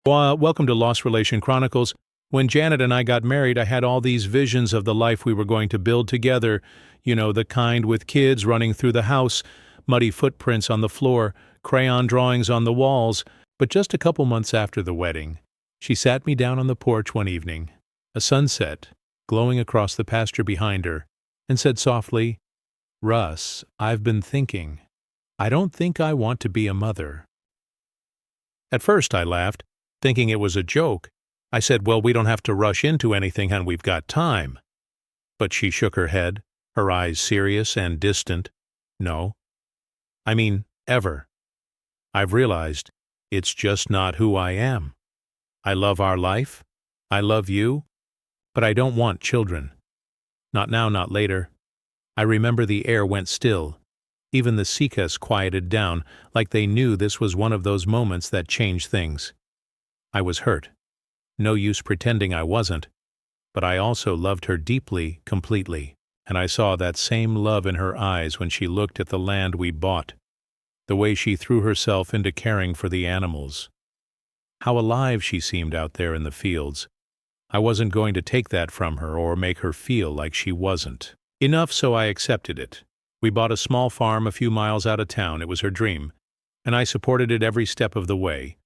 Well, welcome to Lost Relation Chronicles. When Janet and I got married, I had all these visions of the life we were going to build together. You know, the kind with kids running through the house, muddy footprints on the floor, crayon drawings on the walls. But just a couple months after the wedding, she sat me down on the porch one evening, a sunset glowing across the pasture behind her, and said softly, "Russ, I've been thinking. I don't think I want to be a mother." At first I laughed, thinking it was a joke. I said, "Well, we don't have to rush into anything and we've got time." But she shook her head, her eyes serious and distant. "No. I mean, ever. I've realized it's just not who I am. I love our life. I love you. But I don't want children. Not now, not later." I remember the air went still. Even the cicadas quieted down, like they knew this was one of those moments that changed things. I was hurt. No use pretending I wasn't. But I also loved her deeply, completely, and I saw that same love in her eyes when she looked at the land we bought, the way she threw herself into caring for the animals. How alive she seemed out there in the fields. I wasn't going to take that from her or make her feel like she wasn't. Enough, so I accepted it. We bought a small farm a few miles out of town. It was her dream, and I supported it every step of the way.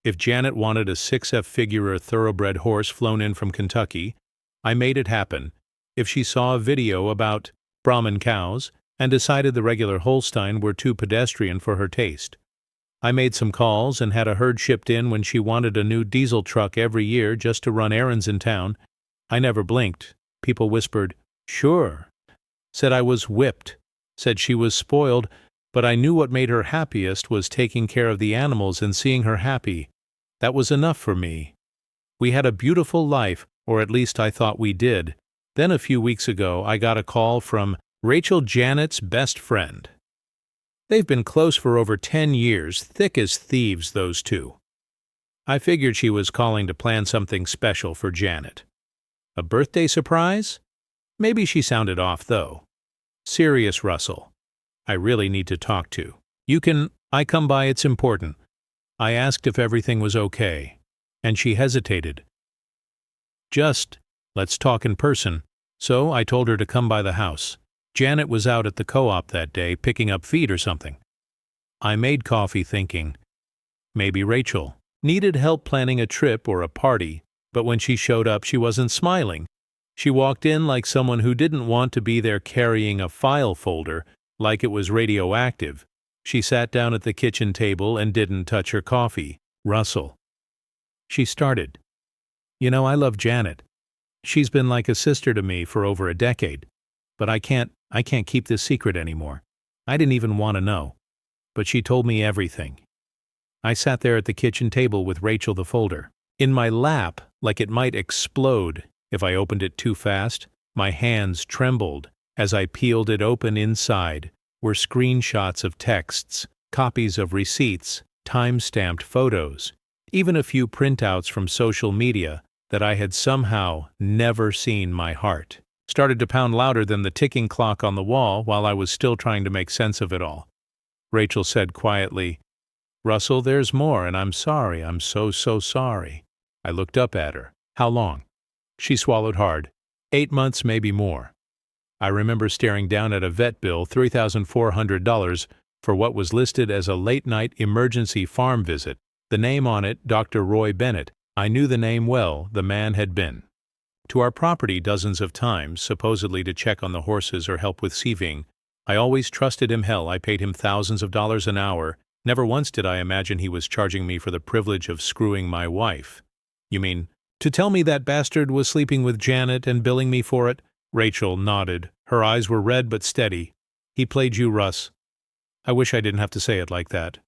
If Janet wanted a 6F-figure thoroughbred horse flown in from Kentucky, I made it happen. If she saw a video about Brahman cows and decided the regular Holstein were too pedestrian for her taste, I made some calls and had a herd shipped in when she wanted a new diesel truck every year just to run errands in town. I never blinked. People whispered, "Sure." Said I was whipped. Said she was spoiled. But I knew what made her happiest was taking care of the animals and seeing her happy. That was enough for me. We had a beautiful life, or at least I thought we did. Then a few weeks ago, I got a call from Rachel, Janet's best friend. They've been close for over 10 years, thick as thieves, those two. I figured she was calling to plan something special for Janet. A birthday surprise? Maybe she sounded off, though. "Serious, Russell. I really need to talk to. I come by, it's important." I asked if everything was okay, and she hesitated. Let's talk in person." So I told her to come by the house. Janet was out at the co-op that day, picking up feed or something. I made coffee thinking, maybe Rachel needed help planning a trip or a party, but when she showed up, she wasn't smiling. She walked in like someone who didn't want to be there carrying a file folder, like it was radioactive. She sat down at the kitchen table and didn't touch her coffee. "Russell," she started. "You know, I love Janet. She's been like a sister to me for over a decade. But I can't keep this secret anymore. I didn't even want to know. But she told me everything." I sat there at the kitchen table with Rachel the folder. In my lap, like it might explode if I opened it too fast. My hands trembled. As I peeled it open, inside were screenshots of texts, copies of receipts, time-stamped photos, even a few printouts from social media that I had somehow never seen. My heart started to pound louder than the ticking clock on the wall while I was still trying to make sense of it all. Rachel said quietly, "Russell, there's more, and I'm sorry. I'm so sorry." I looked up at her. "How long?" She swallowed hard. 8 months, maybe more." I remember staring down at a vet bill, $3,400, for what was listed as a late-night emergency farm visit. The name on it, Dr. Roy Bennett. I knew the name well. The man had been to our property dozens of times, supposedly to check on the horses or help with sieving. I always trusted him. Hell, I paid him thousands of dollars an hour. Never once did I imagine he was charging me for the privilege of screwing my wife. "You mean to tell me that bastard was sleeping with Janet and billing me for it?" Rachel nodded. Her eyes were red but steady. "He played you, Russ." I wish I didn't have to say it like that.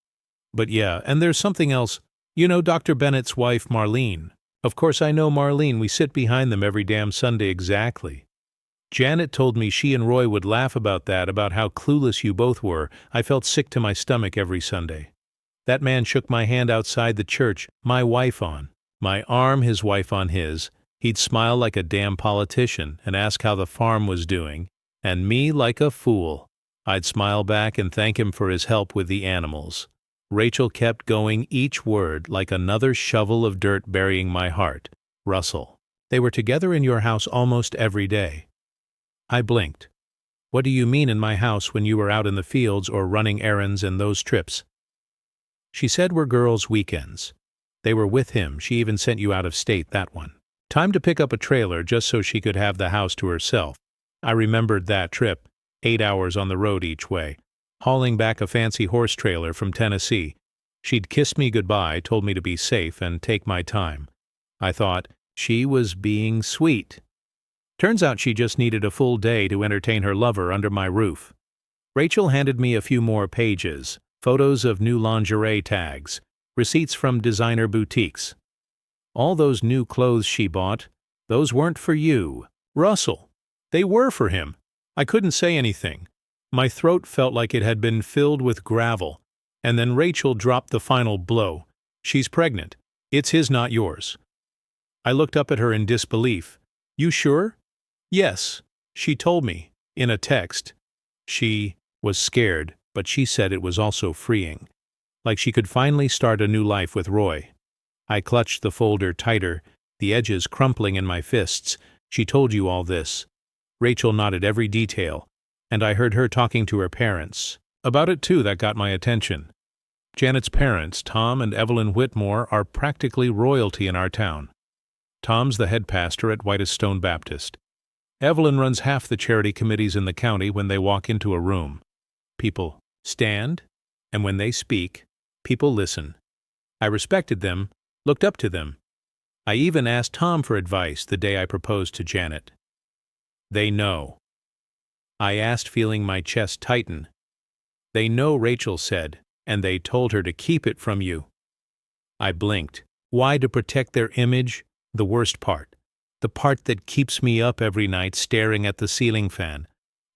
"But yeah, and there's something else. You know Dr. Bennett's wife, Marlene?" "Of course I know Marlene. We sit behind them every damn Sunday." "Exactly. Janet told me she and Roy would laugh about that, about how clueless you both were. I felt sick to my stomach every Sunday. That man shook my hand outside the church, my wife on my arm, his wife on his. He'd smile like a damn politician and ask how the farm was doing, and me, like a fool, I'd smile back and thank him for his help with the animals. Rachel kept going, each word like another shovel of dirt burying my heart. Russell. They were together in your house almost every day. I blinked. What do you mean in my house when you were out in the fields or running errands and those trips? She said we're girls' weekends. They were with him. She even sent you out of state that one. Time to pick up a trailer just so she could have the house to herself. I remembered that trip, 8 hours on the road each way, hauling back a fancy horse trailer from Tennessee. She'd kissed me goodbye, told me to be safe and take my time. I thought she was being sweet. Turns out she just needed a full day to entertain her lover under my roof. Rachel handed me a few more pages, photos of new lingerie tags, receipts from designer boutiques. All those new clothes she bought, those weren't for you, Russell. They were for him. I couldn't say anything. My throat felt like it had been filled with gravel. And then Rachel dropped the final blow. She's pregnant. It's his, not yours. I looked up at her in disbelief. You sure? Yes, she told me, in a text. She was scared, but she said it was also freeing. Like she could finally start a new life with Roy. I clutched the folder tighter, the edges crumpling in my fists. She told you all this. Rachel nodded every detail, and I heard her talking to her parents. About it too, that got my attention. Janet's parents, Tom and Evelyn Whitmore, are practically royalty in our town. Tom's the head pastor at Whitest Stone Baptist. Evelyn runs half the charity committees in the county. When they walk into a room, people stand, and when they speak, people listen. I respected them, looked up to them. I even asked Tom for advice the day I proposed to Janet. They know. I asked, feeling my chest tighten. They know, Rachel said, and they told her to keep it from you. I blinked. Why? To protect their image? The worst part. The part that keeps me up every night staring at the ceiling fan,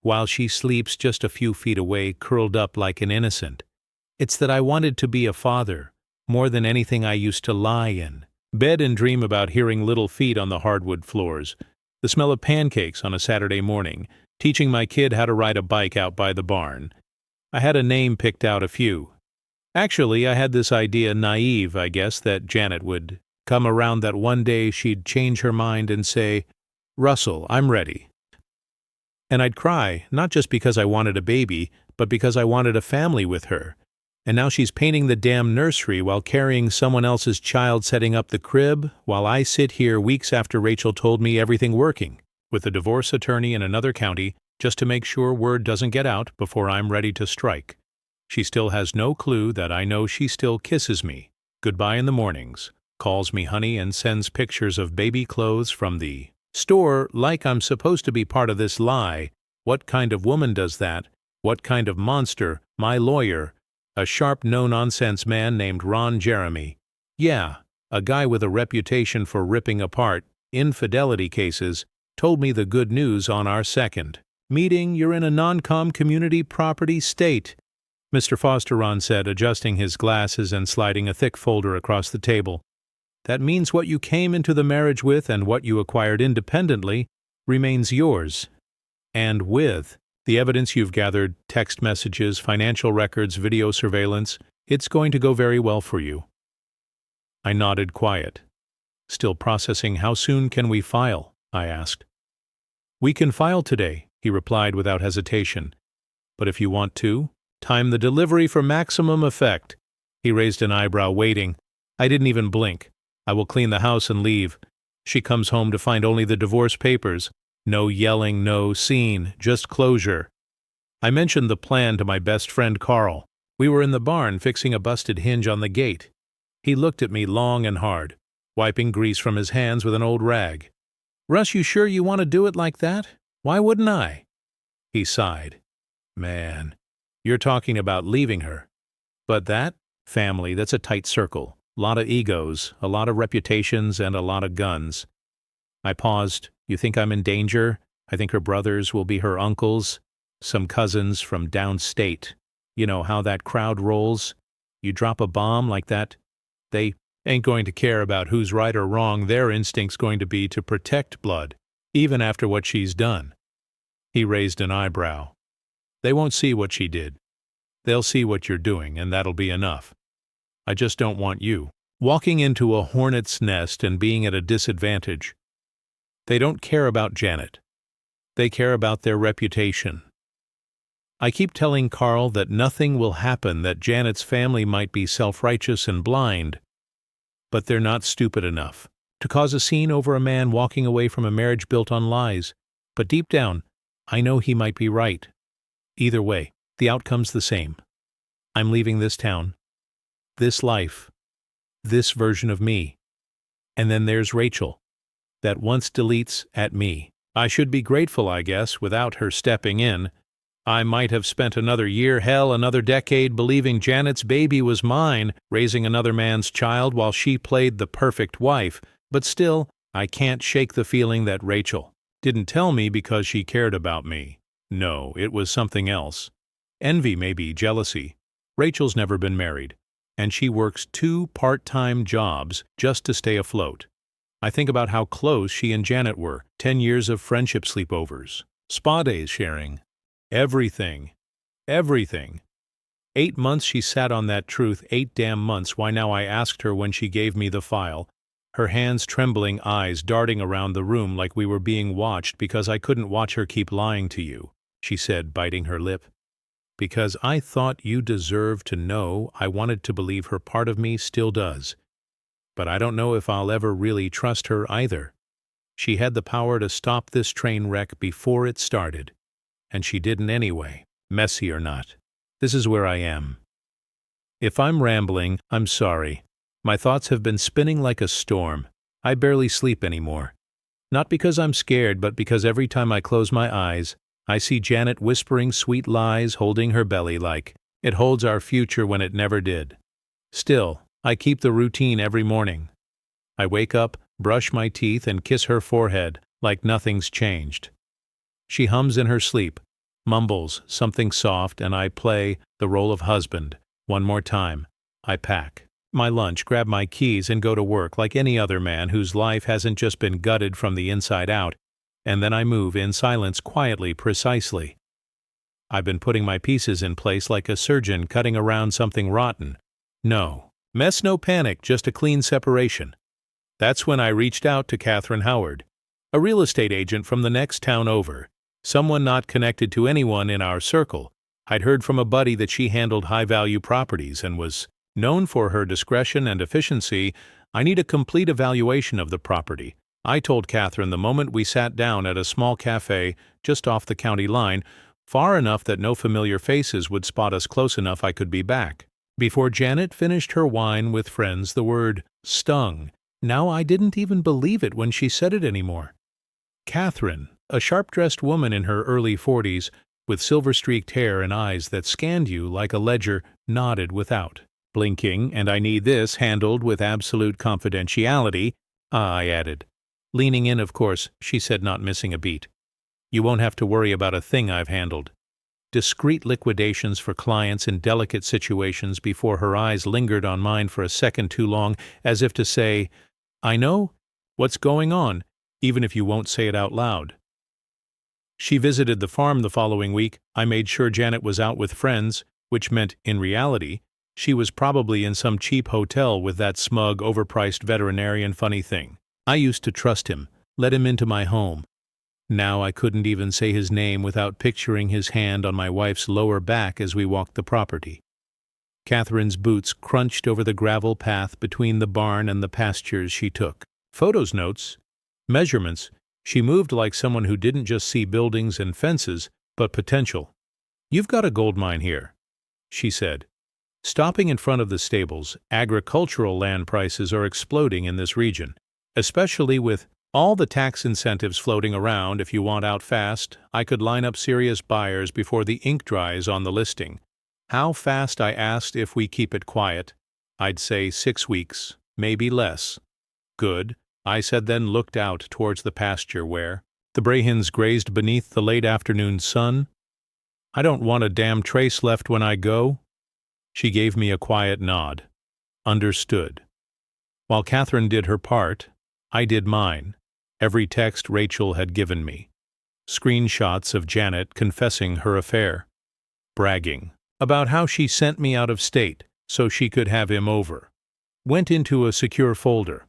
while she sleeps just a few feet away, curled up like an innocent. It's that I wanted to be a father, more than anything. I used to lie in bed and dream about hearing little feet on the hardwood floors, the smell of pancakes on a Saturday morning, teaching my kid how to ride a bike out by the barn. I had a name picked out, a few. Actually, I had this idea, naive, I guess, that Janet would come around, that one day she'd change her mind and say, Russell, I'm ready. And I'd cry, not just because I wanted a baby, but because I wanted a family with her. And now she's painting the damn nursery while carrying someone else's child, setting up the crib, while I sit here weeks after Rachel told me everything working, with a divorce attorney in another county, just to make sure word doesn't get out before I'm ready to strike. She still has no clue that I know she still kisses me goodbye in the mornings, calls me honey, and sends pictures of baby clothes from the store like I'm supposed to be part of this lie. What kind of woman does that? What kind of monster? My lawyer, a sharp, no-nonsense man named Ron Jeremy. Yeah, a guy with a reputation for ripping apart infidelity cases, told me the good news on our second meeting. You're in a non-com community property state, Mr. Foster, Ron said, adjusting his glasses and sliding a thick folder across the table. That means what you came into the marriage with and what you acquired independently remains yours. And with the evidence you've gathered, text messages, financial records, video surveillance, it's going to go very well for you. I nodded, quiet. Still processing. How soon can we file? I asked. We can file today, he replied without hesitation. But if you want to, time the delivery for maximum effect. He raised an eyebrow, waiting. I didn't even blink. I will clean the house and leave. She comes home to find only the divorce papers. No yelling, no scene, just closure. I mentioned the plan to my best friend Carl. We were in the barn fixing a busted hinge on the gate. He looked at me long and hard, wiping grease from his hands with an old rag. Russ, you sure you want to do it like that? Why wouldn't I? He sighed. Man, you're talking about leaving her. But that family, that's a tight circle. A lot of egos, a lot of reputations, and a lot of guns. I paused. You think I'm in danger? I think her brothers will be her uncles, some cousins from downstate. You know how that crowd rolls? You drop a bomb like that, they ain't going to care about who's right or wrong. Their instinct's going to be to protect blood, even after what she's done. He raised an eyebrow. They won't see what she did. They'll see what you're doing, and that'll be enough. I just don't want you walking into a hornet's nest and being at a disadvantage. They don't care about Janet. They care about their reputation. I keep telling Carl that nothing will happen, that Janet's family might be self-righteous and blind, but they're not stupid enough to cause a scene over a man walking away from a marriage built on lies. But deep down, I know he might be right. Either way, the outcome's the same. I'm leaving this town, this life, this version of me. And then there's Rachel, that once deletes at me. I should be grateful, I guess, without her stepping in. I might have spent another year, hell, another decade believing Janet's baby was mine, raising another man's child while she played the perfect wife. But still, I can't shake the feeling that Rachel didn't tell me because she cared about me. No, it was something else. Envy, maybe, jealousy. Rachel's never been married, and she works 2 part-time jobs just to stay afloat. I think about how close she and Janet were, 10 years of friendship sleepovers, spa days sharing. Everything. 8 months she sat on that truth, 8 damn months. Why now, I asked her when she gave me the file, her hands trembling, eyes darting around the room like we were being watched because I couldn't watch her keep lying to you, she said, biting her lip. Because I thought you deserved to know. I wanted to believe her. Part of me still does. But I don't know if I'll ever really trust her either. She had the power to stop this train wreck before it started. And she didn't anyway, messy or not. This is where I am. If I'm rambling, I'm sorry. My thoughts have been spinning like a storm. I barely sleep anymore. Not because I'm scared, but because every time I close my eyes, I see Janet whispering sweet lies, holding her belly like it holds our future when it never did. Still, I keep the routine every morning. I wake up, brush my teeth, and kiss her forehead like nothing's changed. She hums in her sleep, mumbles something soft, and I play the role of husband. One more time. I pack my lunch, grab my keys, and go to work like any other man whose life hasn't just been gutted from the inside out. And then I move in silence, quietly, precisely. I've been putting my pieces in place like a surgeon cutting around something rotten. No mess, no panic, just a clean separation. That's when I reached out to Catherine Howard, a real estate agent from the next town over, someone not connected to anyone in our circle. I'd heard from a buddy that she handled high-value properties and was known for her discretion and efficiency. I need a complete evaluation of the property. I told Catherine the moment we sat down at a small cafe just off the county line, far enough that no familiar faces would spot us, close enough I could be back. Before Janet finished her wine with friends, the word stung. Now I didn't even believe it when she said it anymore. Catherine, a sharp-dressed woman in her early 40s, with silver-streaked hair and eyes that scanned you like a ledger, nodded without blinking. And I need this handled with absolute confidentiality, I added. Leaning in, of course, she said, not missing a beat. You won't have to worry about a thing I've handled. Discreet liquidations for clients in delicate situations. Before her eyes lingered on mine for a second too long, as if to say, I know what's going on, even if you won't say it out loud. She visited the farm the following week. I made sure Janet was out with friends, which meant, in reality, she was probably in some cheap hotel with that smug, overpriced veterinarian. Funny thing, I used to trust him, let him into my home. Now I couldn't even say his name without picturing his hand on my wife's lower back as we walked the property. Catherine's boots crunched over the gravel path between the barn and the pastures she took. Photos, notes, measurements. She moved like someone who didn't just see buildings and fences, but potential. You've got a gold mine here, she said. Stopping in front of the stables, agricultural land prices are exploding in this region, especially with all the tax incentives floating around. If you want out fast, I could line up serious buyers before the ink dries on the listing. How fast, I asked. If we keep it quiet, I'd say 6 weeks, maybe less. Good, I said, then looked out towards the pasture where the Brahins grazed beneath the late afternoon sun. I don't want a damn trace left when I go. She gave me a quiet nod. Understood. While Catherine did her part, I did mine. Every text Rachel had given me. Screenshots of Janet confessing her affair. Bragging about how she sent me out of state, so she could have him over. Went into a secure folder.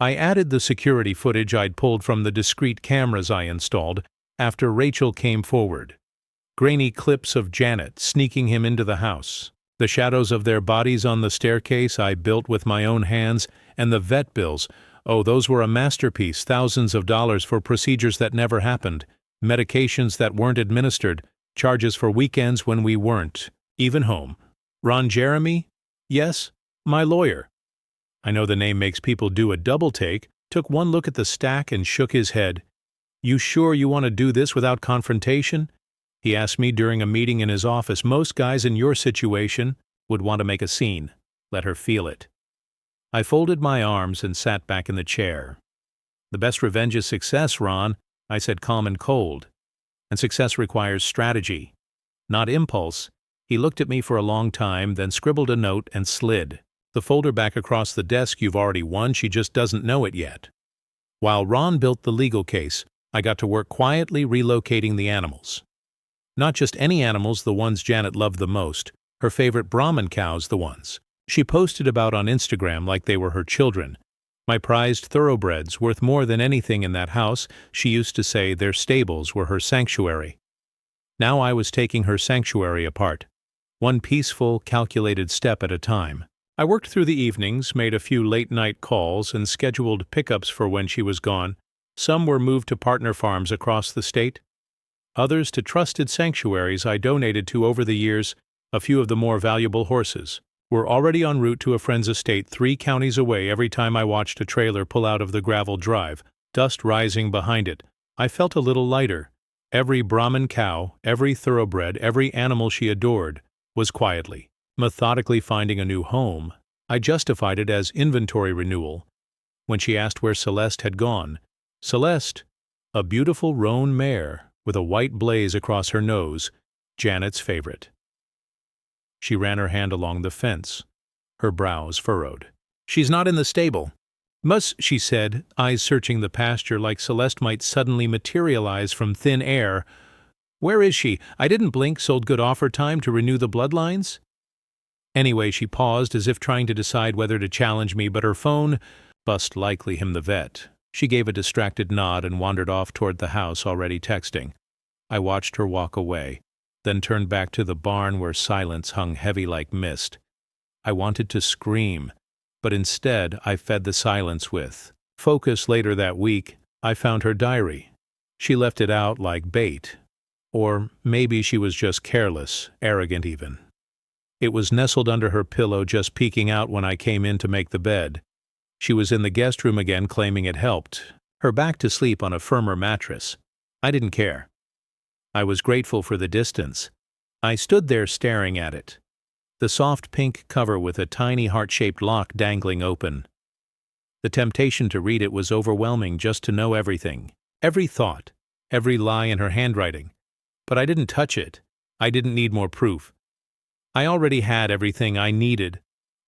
I added the security footage I'd pulled from the discrete cameras I installed after Rachel came forward. Grainy clips of Janet sneaking him into the house, the shadows of their bodies on the staircase I built with my own hands, and the vet bills. Oh, those were a masterpiece, thousands of dollars for procedures that never happened, medications that weren't administered, charges for weekends when we weren't even home. Ron Jeremy? Yes, my lawyer. I know the name makes people do a double take, took one look at the stack and shook his head. You sure you want to do this without confrontation? He asked me during a meeting in his office. Most guys in your situation would want to make a scene. Let her feel it. I folded my arms and sat back in the chair. The best revenge is success, Ron, I said calm and cold. And success requires strategy, not impulse. He looked at me for a long time, then scribbled a note and slid the folder back across the desk. You've already won, she just doesn't know it yet. While Ron built the legal case, I got to work quietly relocating the animals. Not just any animals, the ones Janet loved the most, her favorite Brahman cows, the ones she posted about on Instagram like they were her children. My prized thoroughbreds, worth more than anything in that house. She used to say their stables were her sanctuary. Now I was taking her sanctuary apart, one peaceful, calculated step at a time. I worked through the evenings, made a few late-night calls, and scheduled pickups for when she was gone. Some were moved to partner farms across the state. Others to trusted sanctuaries I donated to over the years. A few of the more valuable horses were already en route to a friend's estate 3 counties away. Every time I watched a trailer pull out of the gravel drive, dust rising behind it, I felt a little lighter. Every Brahman cow, every thoroughbred, every animal she adored was quietly, methodically finding a new home. I justified it as inventory renewal. When she asked where Celeste had gone, Celeste, a beautiful roan mare with a white blaze across her nose, Janet's favorite. She ran her hand along the fence, her brows furrowed. She's not in the stable. Must, she said, eyes searching the pasture like Celeste might suddenly materialize from thin air. Where is she? I didn't blink, sold good offer time to renew the bloodlines. Anyway, she paused as if trying to decide whether to challenge me, but her phone bust likely him the vet. She gave a distracted nod and wandered off toward the house, already texting. I watched her walk away, then turned back to the barn where silence hung heavy like mist. I wanted to scream, but instead I fed the silence with focus. Later that week, I found her diary. She left it out like bait. Or maybe she was just careless, arrogant even. It was nestled under her pillow, just peeking out when I came in to make the bed. She was in the guest room again, claiming it helped her back to sleep on a firmer mattress. I didn't care. I was grateful for the distance. I stood there staring at it, the soft pink cover with a tiny heart-shaped lock dangling open. The temptation to read it was overwhelming, just to know everything, every thought, every lie in her handwriting. But I didn't touch it. I didn't need more proof. I already had everything I needed.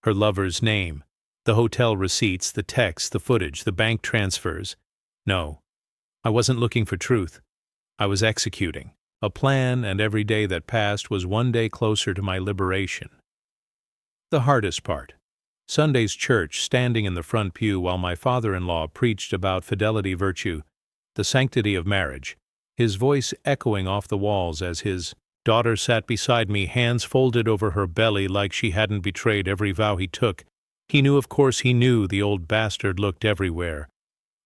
Her lover's name, the hotel receipts, the texts, the footage, the bank transfers. No, I wasn't looking for truth. I was executing a plan, and every day that passed was one day closer to my liberation. The hardest part. Sunday's church, standing in the front pew while my father-in-law preached about fidelity, virtue, the sanctity of marriage, his voice echoing off the walls as his daughter sat beside me, hands folded over her belly like she hadn't betrayed every vow he took. He knew, of course he knew, the old bastard looked everywhere.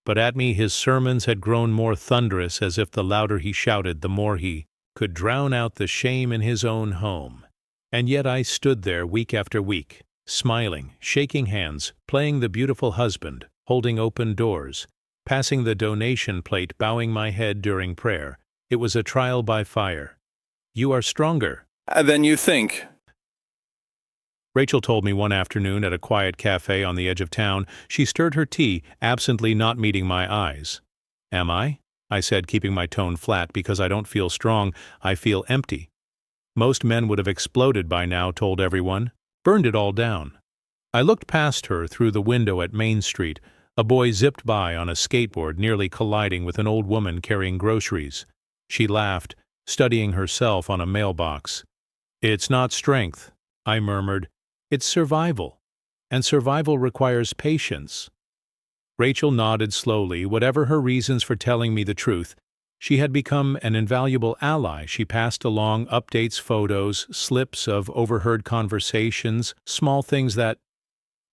But at me his sermons had grown more thunderous, as if the louder he shouted, the more he could drown out the shame in his own home. And yet I stood there week after week, smiling, shaking hands, playing the beautiful husband, holding open doors, passing the donation plate, bowing my head during prayer. It was a trial by fire. You are stronger than you think. Rachel told me one afternoon at a quiet cafe on the edge of town. She stirred her tea, absently not meeting my eyes. Am I? I said, keeping my tone flat. Because I don't feel strong, I feel empty. Most men would have exploded by now, told everyone. Burned it all down. I looked past her through the window at Main Street. A boy zipped by on a skateboard, nearly colliding with an old woman carrying groceries. She laughed, studying herself on a mailbox. It's not strength, I murmured. It's survival, and survival requires patience. Rachel nodded slowly. Whatever her reasons for telling me the truth, she had become an invaluable ally. She passed along updates, photos, slips of overheard conversations, small things that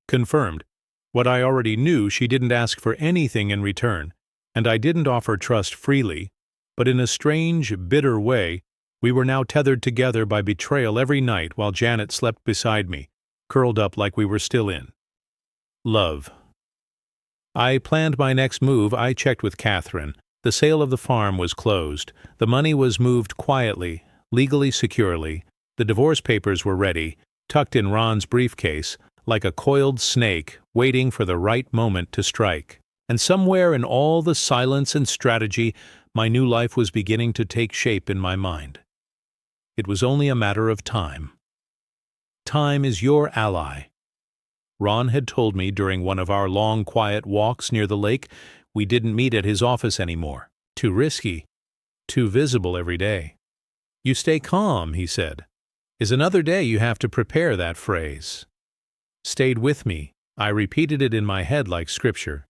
confirmed what I already knew. She didn't ask for anything in return, and I didn't offer trust freely, but in a strange, bitter way, we were now tethered together by betrayal every night while Janet slept beside me, curled up like we were still in love. I planned my next move. I checked with Catherine. The sale of the farm was closed. The money was moved quietly, legally securely. The divorce papers were ready, tucked in Ron's briefcase, like a coiled snake waiting for the right moment to strike. And somewhere in all the silence and strategy, my new life was beginning to take shape in my mind. It was only a matter of time. Time is your ally. Ron had told me during one of our long, quiet walks near the lake. We didn't meet at his office anymore. Too risky, too visible every day. You stay calm, he said. Is another day you have to prepare that phrase. Stayed with me. I repeated it in my head like scripture.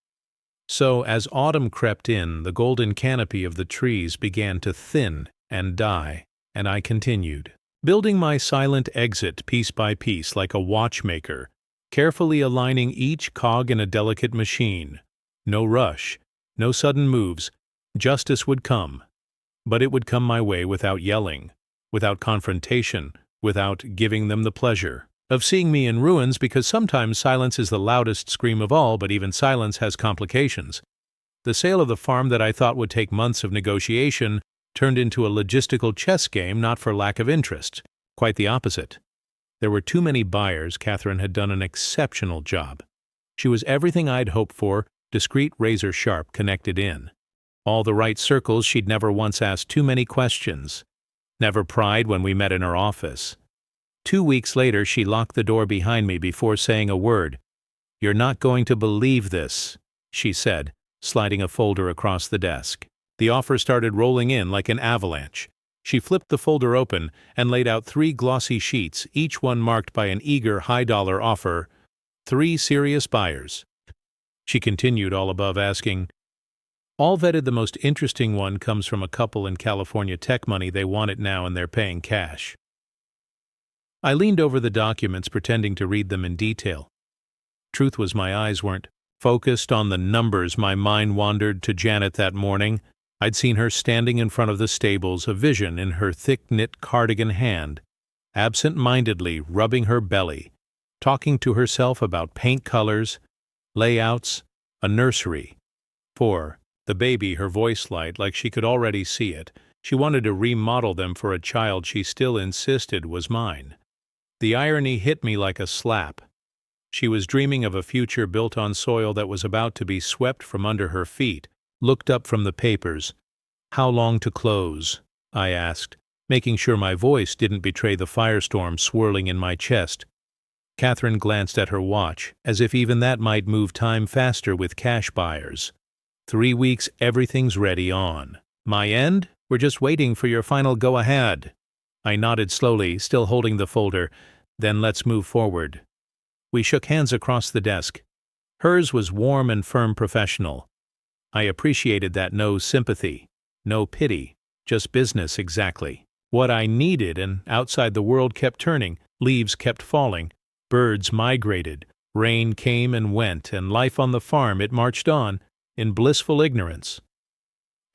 So, as autumn crept in, the golden canopy of the trees began to thin and die, and I continued, building my silent exit piece by piece like a watchmaker, carefully aligning each cog in a delicate machine. No rush, no sudden moves. Justice would come, but it would come my way without yelling, without confrontation, without giving them the pleasure of seeing me in ruins, because sometimes silence is the loudest scream of all, but even silence has complications. The sale of the farm that I thought would take months of negotiation turned into a logistical chess game, not for lack of interest. Quite the opposite. There were too many buyers. Catherine had done an exceptional job. She was everything I'd hoped for, discreet, razor-sharp, connected in. All the right circles. She'd never once asked too many questions. Never pried when we met in her office. 2 weeks later, she locked the door behind me before saying a word. "You're not going to believe this," she said, sliding a folder across the desk. The offer started rolling in like an avalanche. She flipped the folder open and laid out 3 glossy sheets, each one marked by an eager, high-dollar offer. 3 serious buyers. She continued, all above asking, "All vetted. The most interesting one comes from a couple in California. Tech money. They want it now and they're paying cash." I leaned over the documents, pretending to read them in detail. Truth was, my eyes weren't focused on the numbers. My mind wandered to Janet that morning. I'd seen her standing in front of the stables, a vision in her thick-knit cardigan hand, absent-mindedly rubbing her belly, talking to herself about paint colors, layouts, a nursery. For the baby, her voice light, like she could already see it. She wanted to remodel them for a child she still insisted was mine. The irony hit me like a slap. She was dreaming of a future built on soil that was about to be swept from under her feet. Looked up from the papers. "How long to close?" I asked, making sure my voice didn't betray the firestorm swirling in my chest. Catherine glanced at her watch, as if even that might move time faster with cash buyers. 3 weeks, everything's ready on. My end? We're just waiting for your final go-ahead. I nodded slowly, still holding the folder. Then let's move forward. We shook hands across the desk. Hers was warm and firm, professional. I appreciated that. No sympathy, no pity, just business exactly. What I needed, and outside the world kept turning, leaves kept falling, birds migrated, rain came and went, and life on the farm, it marched on, in blissful ignorance.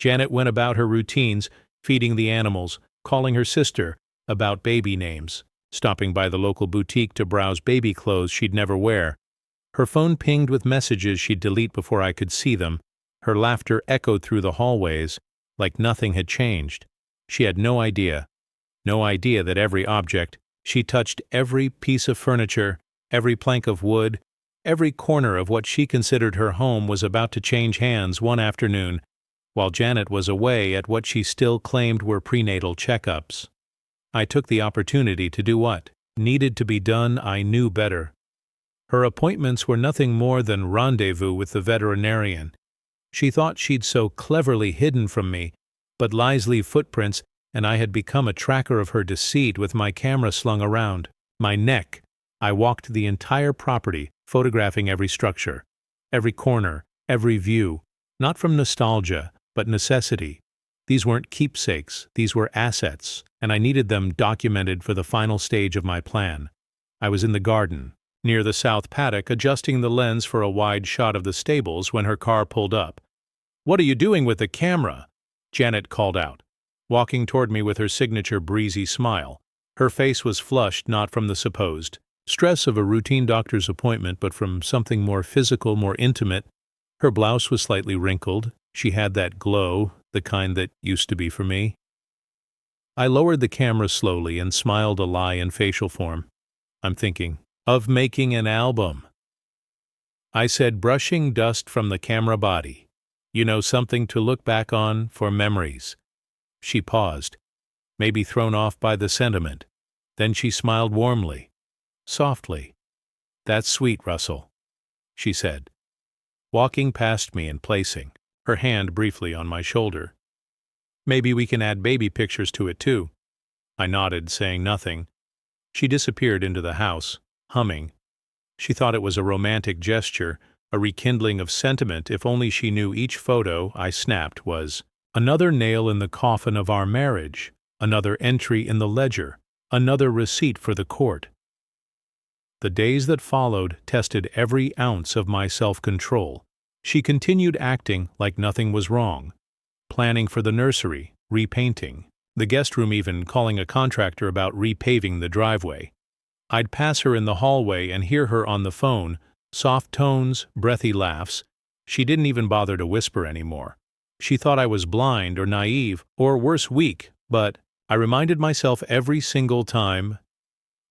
Janet went about her routines, feeding the animals, calling her sister about baby names, stopping by the local boutique to browse baby clothes she'd never wear. Her phone pinged with messages she'd delete before I could see them. Her laughter echoed through the hallways, like nothing had changed. She had no idea that every object she touched, every piece of furniture, every plank of wood, every corner of what she considered her home was about to change hands one afternoon, while Janet was away at what she still claimed were prenatal checkups. I took the opportunity to do what needed to be done. I knew better. Her appointments were nothing more than rendezvous with the veterinarian. She thought she'd so cleverly hidden from me, but Lisley footprints, and I had become a tracker of her deceit with my camera slung around my neck, I walked the entire property, photographing every structure, every corner, every view, not from nostalgia, but necessity. These weren't keepsakes, these were assets, and I needed them documented for the final stage of my plan. I was in the garden, near the south paddock, adjusting the lens for a wide shot of the stables when her car pulled up. "What are you doing with the camera?" Janet called out, walking toward me with her signature breezy smile. Her face was flushed not from the supposed stress of a routine doctor's appointment, but from something more physical, more intimate. Her blouse was slightly wrinkled. She had that glow, the kind that used to be for me. I lowered the camera slowly and smiled a lie in facial form. "I'm thinking of making an album." I said, brushing dust from the camera body. "You know, something to look back on for memories." She paused, maybe thrown off by the sentiment. Then she smiled warmly, softly. "That's sweet, Russell," she said, walking past me and placing her hand briefly on my shoulder. "Maybe we can add baby pictures to it, too." I nodded, saying nothing. She disappeared into the house, humming. She thought it was a romantic gesture, a rekindling of sentiment. If only she knew each photo I snapped was another nail in the coffin of our marriage, another entry in the ledger, another receipt for the court. The days that followed tested every ounce of my self-control. She continued acting like nothing was wrong, planning for the nursery, repainting, the guest room, even calling a contractor about repaving the driveway. I'd pass her in the hallway and hear her on the phone, soft tones, breathy laughs. She didn't even bother to whisper anymore. She thought I was blind or naive, or worse, weak, but I reminded myself every single time,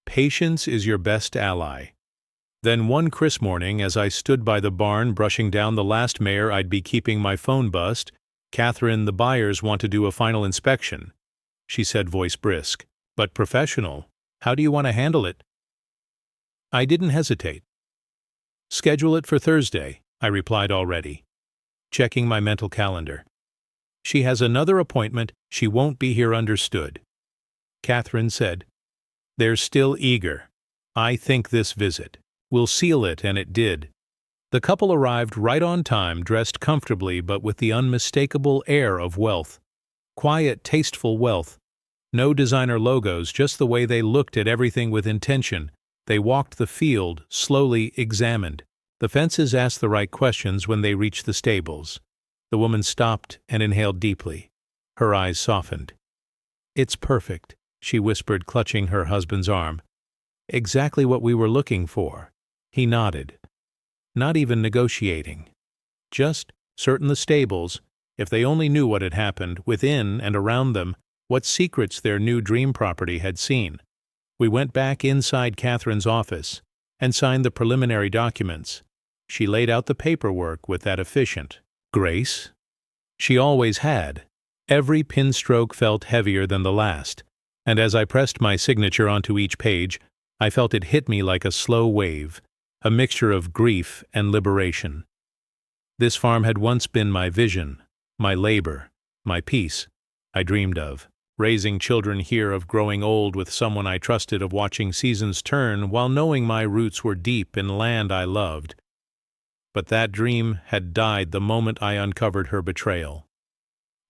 patience is your best ally. Then one crisp morning, as I stood by the barn brushing down the last mare I'd be keeping, my phone buzzed. "Catherine, the buyers want to do a final inspection," she said, voice brisk, but professional. "How do you want to handle it?" I didn't hesitate. "Schedule it for Thursday," I replied already, checking my mental calendar. "She has another appointment. She won't be here." "Understood," Catherine said. "They're still eager. I think this visit will seal it," and it did. The couple arrived right on time, dressed comfortably but with the unmistakable air of wealth. Quiet, tasteful wealth. No designer logos, just the way they looked at everything with intention. They walked the field, slowly examined. The fences asked the right questions when they reached the stables. The woman stopped and inhaled deeply. Her eyes softened. "It's perfect," she whispered, clutching her husband's arm. "Exactly what we were looking for." He nodded. Not even negotiating. Just certain the stables, if they only knew what had happened, within and around them, what secrets their new dream property had seen. We went back inside Catherine's office and signed the preliminary documents. She laid out the paperwork with that efficient grace she always had. Every pinstroke felt heavier than the last, and as I pressed my signature onto each page, I felt it hit me like a slow wave, a mixture of grief and liberation. This farm had once been my vision, my labor, my peace. I dreamed of raising children here, of growing old with someone I trusted, of watching seasons turn while knowing my roots were deep in land I loved. But that dream had died the moment I uncovered her betrayal.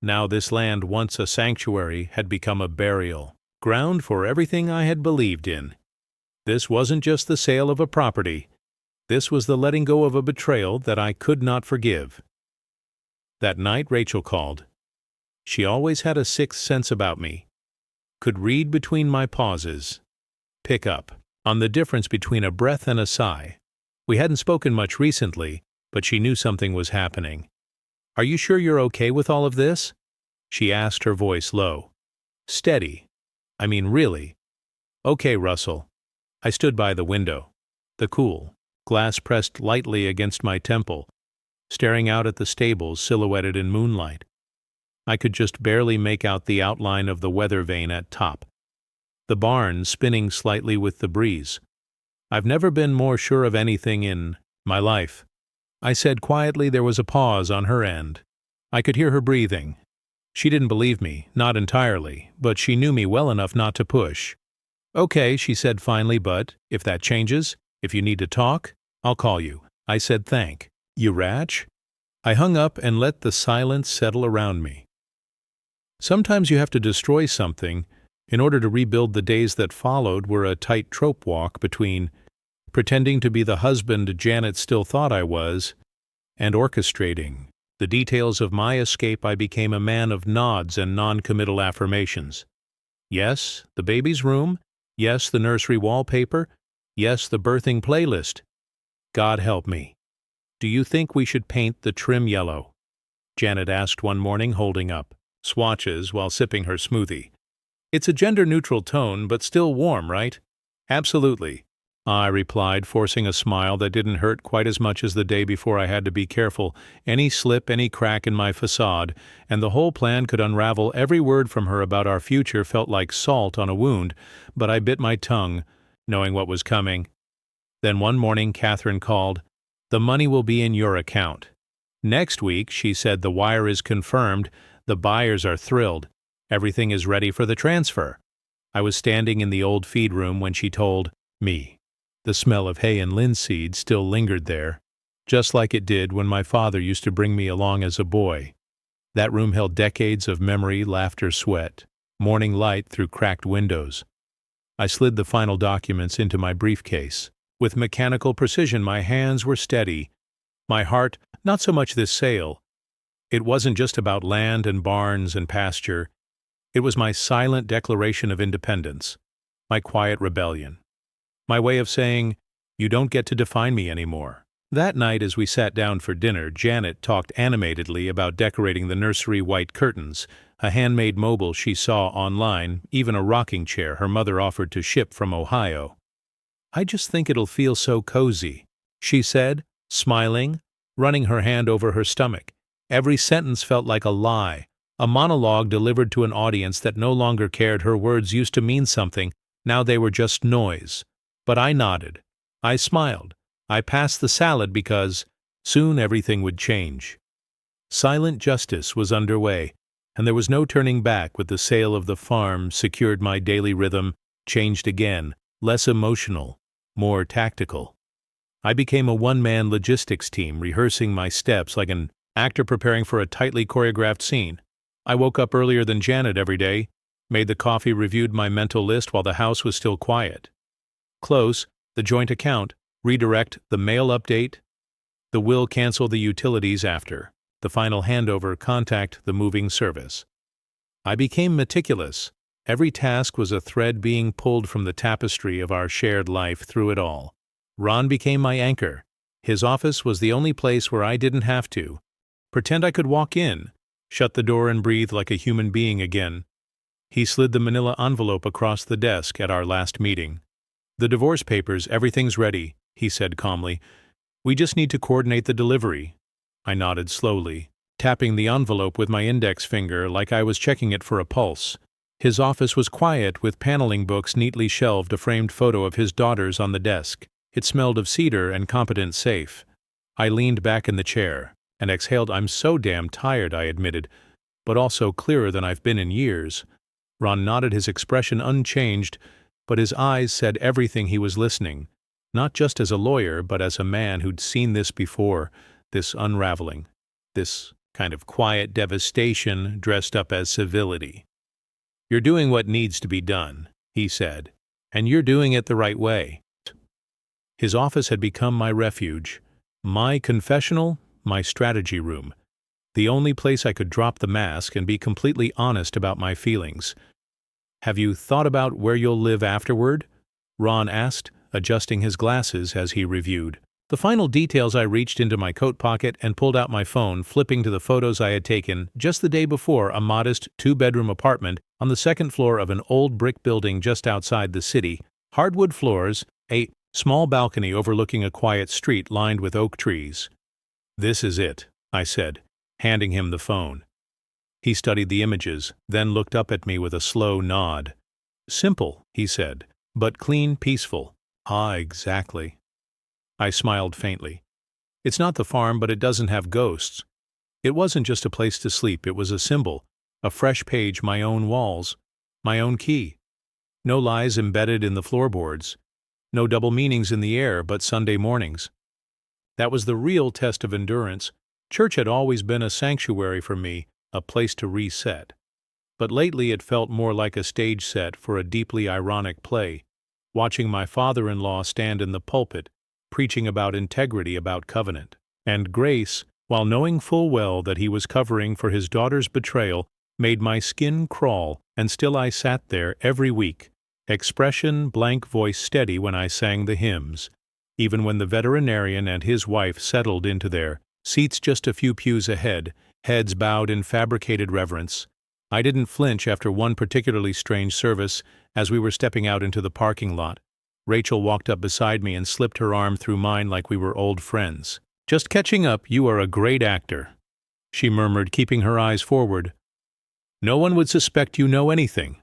Now this land, once a sanctuary, had become a burial ground for everything I had believed in. This wasn't just the sale of a property. This was the letting go of a betrayal that I could not forgive. That night Rachel called. She always had a sixth sense about me. Could read between my pauses. Pick up on the difference between a breath and a sigh. We hadn't spoken much recently, but she knew something was happening. "Are you sure you're okay with all of this?" she asked, her voice low. Steady. "I mean, really?" "Okay, Russell." I stood by the window. The cool glass pressed lightly against my temple, staring out at the stables silhouetted in moonlight. I could just barely make out the outline of the weather vane at top. The barn spinning slightly with the breeze. I've never been more sure of anything in my life. I said quietly. There was a pause on her end. I could hear her breathing. She didn't believe me, not entirely, but she knew me well enough not to push. "Okay," she said finally, "but if that changes, if you need to talk, I'll call you." I said, "Thank you, Ratch." I hung up and let the silence settle around me. Sometimes you have to destroy something in order to rebuild. The days that followed were a tightrope walk between pretending to be the husband Janet still thought I was and orchestrating the details of my escape. I became a man of nods and non-committal affirmations. Yes, the baby's room. Yes, the nursery wallpaper. Yes, the birthing playlist. God help me. "Do you think we should paint the trim yellow?" Janet asked one morning, holding up swatches while sipping her smoothie. "It's a gender-neutral tone, but still warm, right?" "Absolutely," I replied, forcing a smile that didn't hurt quite as much as the day before. I had to be careful. Any slip, any crack in my facade, and the whole plan could unravel. Every word from her about our future felt like salt on a wound, but I bit my tongue, knowing what was coming. Then one morning Catherine called. "The money will be in your account." "Next week," she said. "The wire is confirmed. The buyers are thrilled. Everything is ready for the transfer." I was standing in the old feed room when she told me. The smell of hay and linseed still lingered there, just like it did when my father used to bring me along as a boy. That room held decades of memory, laughter, sweat, morning light through cracked windows. I slid the final documents into my briefcase. With mechanical precision, my hands were steady. My heart, not so much this sale. It wasn't just about land and barns and pasture. It was my silent declaration of independence, my quiet rebellion, my way of saying, "You don't get to define me anymore." That night, as we sat down for dinner, Janet talked animatedly about decorating the nursery white curtains, a handmade mobile she saw online, even a rocking chair her mother offered to ship from Ohio. "I just think it'll feel so cozy," she said, smiling, running her hand over her stomach. Every sentence felt like a lie, a monologue delivered to an audience that no longer cared. Her words used to mean something, now they were just noise. But I nodded. I smiled. I passed the salad because soon everything would change. Silent justice was underway, and there was no turning back. With the sale of the farm secured, my daily rhythm changed again, less emotional, more tactical. I became a one-man logistics team, rehearsing my steps like an actor preparing for a tightly choreographed scene. I woke up earlier than Janet every day, made the coffee, reviewed my mental list while the house was still quiet. Close, the joint account, redirect, the mail update, the will, cancel the utilities after, the final handover, contact the moving service. I became meticulous. Every task was a thread being pulled from the tapestry of our shared life. Through it all, Ron became my anchor. His office was the only place where I didn't have to pretend. I could walk in, shut the door, and breathe like a human being again. He slid the manila envelope across the desk at our last meeting. "The divorce papers, everything's ready," he said calmly. "We just need to coordinate the delivery." I nodded slowly, tapping the envelope with my index finger like I was checking it for a pulse. His office was quiet, with paneling books neatly shelved, a framed photo of his daughters on the desk. It smelled of cedar and competent safe. I leaned back in the chair and exhaled. "I'm so damn tired," I admitted, "but also clearer than I've been in years." Ron nodded, his expression unchanged, but his eyes said everything. He was listening, not just as a lawyer, but as a man who'd seen this before, this unraveling, this kind of quiet devastation dressed up as civility. "You're doing what needs to be done," he said, "and you're doing it the right way." His office had become my refuge, my confessional, my strategy room, the only place I could drop the mask and be completely honest about my feelings. "Have you thought about where you'll live afterward?" Ron asked, adjusting his glasses as he reviewed the final details. I reached into my coat pocket and pulled out my phone, flipping to the photos I had taken just the day before. A modest two-bedroom apartment on the second floor of an old brick building just outside the city, hardwood floors, a small balcony overlooking a quiet street lined with oak trees. "This is it," I said, handing him the phone. He studied the images, then looked up at me with a slow nod. "Simple," he said, "but clean, peaceful." "Ah, exactly." I smiled faintly. "It's not the farm, but it doesn't have ghosts." It wasn't just a place to sleep, it was a symbol, a fresh page, my own walls, my own key. No lies embedded in the floorboards. No double meanings in the air but Sunday mornings. That was the real test of endurance. Church had always been a sanctuary for me, a place to reset. But lately it felt more like a stage set for a deeply ironic play, watching my father-in-law stand in the pulpit, preaching about integrity, about covenant, and grace, while knowing full well that he was covering for his daughter's betrayal, made my skin crawl, and still I sat there every week, expression blank, voice steady when I sang the hymns, even when the veterinarian and his wife settled into their seats just a few pews ahead, heads bowed in fabricated reverence. I didn't flinch after one particularly strange service. As we were stepping out into the parking lot, Rachel walked up beside me and slipped her arm through mine like we were old friends. "Just catching up, you are a great actor," she murmured, keeping her eyes forward. "No one would suspect you know anything."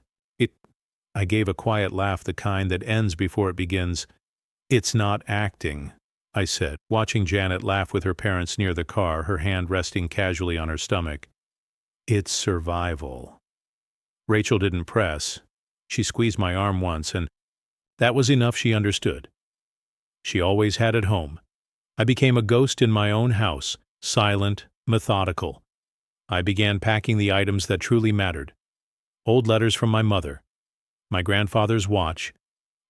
I gave a quiet laugh, the kind that ends before it begins. "It's not acting," I said, watching Janet laugh with her parents near the car, her hand resting casually on her stomach. "It's survival." Rachel didn't press. She squeezed my arm once, and that was enough. She understood. She always had it home. I became a ghost in my own house, silent, methodical. I began packing the items that truly mattered. Old letters from my mother, my grandfather's watch,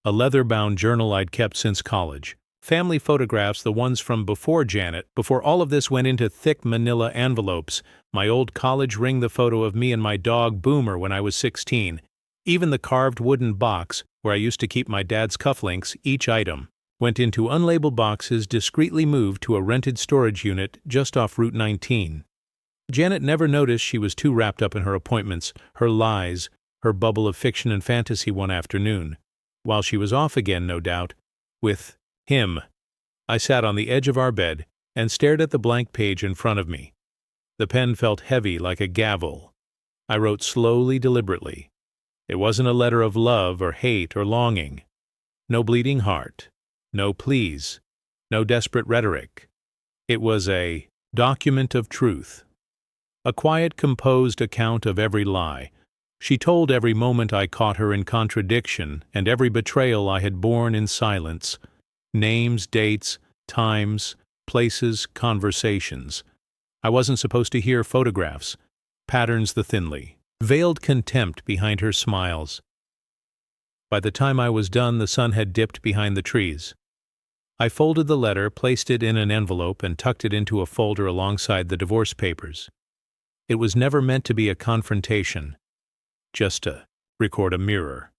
a leather-bound journal I'd kept since college, family photographs, the ones from before Janet, before all of this went into thick manila envelopes, my old college ring, the photo of me and my dog Boomer when I was 16, even the carved wooden box where I used to keep my dad's cufflinks. Each item went into unlabeled boxes, discreetly moved to a rented storage unit just off Route 19. Janet never noticed. She was too wrapped up in her appointments, her lies, her bubble of fiction and fantasy one afternoon. While she was off again, no doubt, with him, I sat on the edge of our bed and stared at the blank page in front of me. The pen felt heavy like a gavel. I wrote slowly, deliberately. It wasn't a letter of love or hate or longing. No bleeding heart. No pleas. No desperate rhetoric. It was a document of truth. A quiet, composed account of every lie. She told every moment I caught her in contradiction and every betrayal I had borne in silence. Names, dates, times, places, conversations. I wasn't supposed to hear photographs. Patterns the thinly. Veiled contempt behind her smiles. By the time I was done, the sun had dipped behind the trees. I folded the letter, placed it in an envelope, and tucked it into a folder alongside the divorce papers. It was never meant to be a confrontation, just to record a mirror.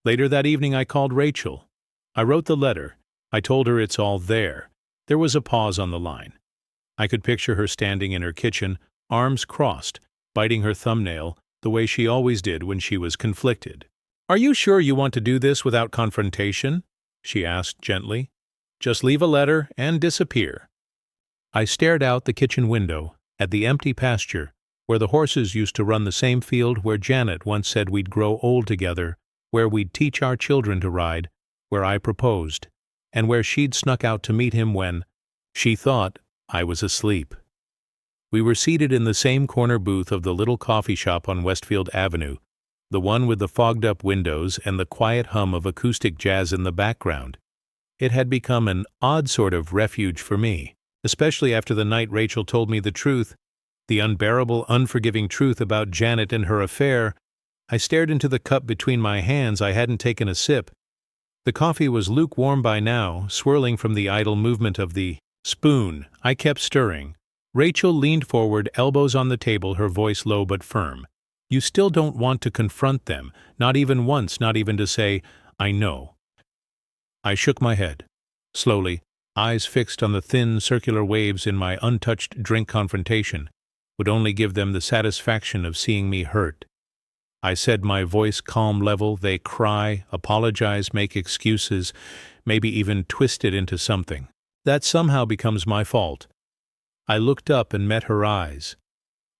Later that evening I called Rachel. I wrote the letter. I told her it's all there. There was a pause on the line. I could picture her standing in her kitchen, arms crossed, biting her thumbnail, the way she always did when she was conflicted. "Are you sure you want to do this without confrontation?" she asked gently. "Just leave a letter and disappear." I stared out the kitchen window at the empty pasture where the horses used to run, the same field where Janet once said we'd grow old together, where we'd teach our children to ride, where I proposed, and where she'd snuck out to meet him when she thought I was asleep. We were seated in the same corner booth of the little coffee shop on Westfield Avenue, the one with the fogged-up windows and the quiet hum of acoustic jazz in the background. It had become an odd sort of refuge for me, especially after the night Rachel told me the truth, the unbearable, unforgiving truth about Janet and her affair. I stared into the cup between my hands. I hadn't taken a sip. The coffee was lukewarm by now, swirling from the idle movement of the spoon. I kept stirring. Rachel leaned forward, elbows on the table, her voice low but firm. "You still don't want to confront them, not even once, not even to say, 'I know.'" I shook my head. Slowly, eyes fixed on the thin, circular waves in my untouched drink. Confrontation would only give them the satisfaction of seeing me hurt. I said, my voice calm, level. "They cry, apologize, make excuses, maybe even twist it into something. That somehow becomes my fault." I looked up and met her eyes.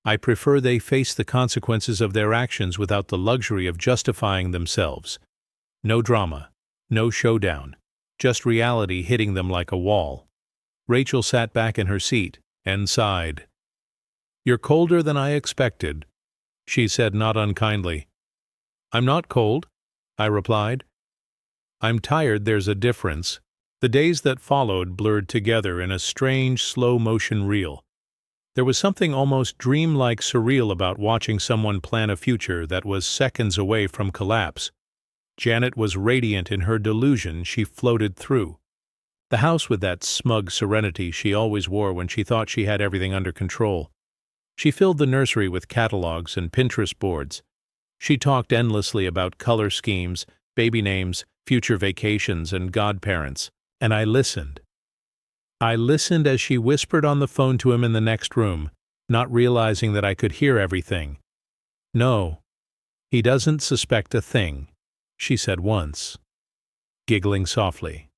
"I prefer they face the consequences of their actions without the luxury of justifying themselves. No drama, no showdown, just reality hitting them like a wall." Rachel sat back in her seat and sighed. "You're colder than I expected," she said, not unkindly. "I'm not cold," I replied. I'm tired, there's a difference. The days that followed blurred together in a strange, slow-motion reel. There was something almost dreamlike surreal about watching someone plan a future that was seconds away from collapse. Janet was radiant in her delusion she floated through. The house with that smug serenity she always wore when she thought she had everything under control. She filled the nursery with catalogs and Pinterest boards. She talked endlessly about color schemes, baby names, future vacations, and godparents, and I listened. I listened as she whispered on the phone to him in the next room, not realizing that I could hear everything. "No, he doesn't suspect a thing," she said once, giggling softly.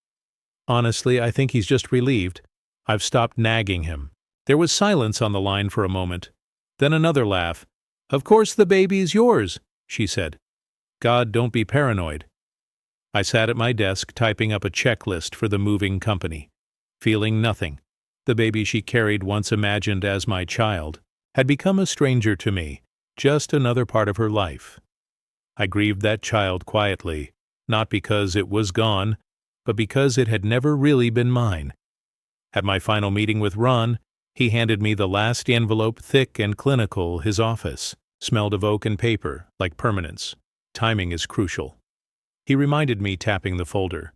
"Honestly, I think he's just relieved. I've stopped nagging him." There was silence on the line for a moment. Then another laugh. "Of course the baby's yours," she said. "God, don't be paranoid." I sat at my desk typing up a checklist for the moving company. Feeling nothing. The baby she carried, once imagined as my child, had become a stranger to me, just another part of her life. I grieved that child quietly, not because it was gone, but because it had never really been mine. At my final meeting with Ron, he handed me the last envelope, thick and clinical. His office smelled of oak and paper, like permanence. Timing is crucial. He reminded me, tapping the folder.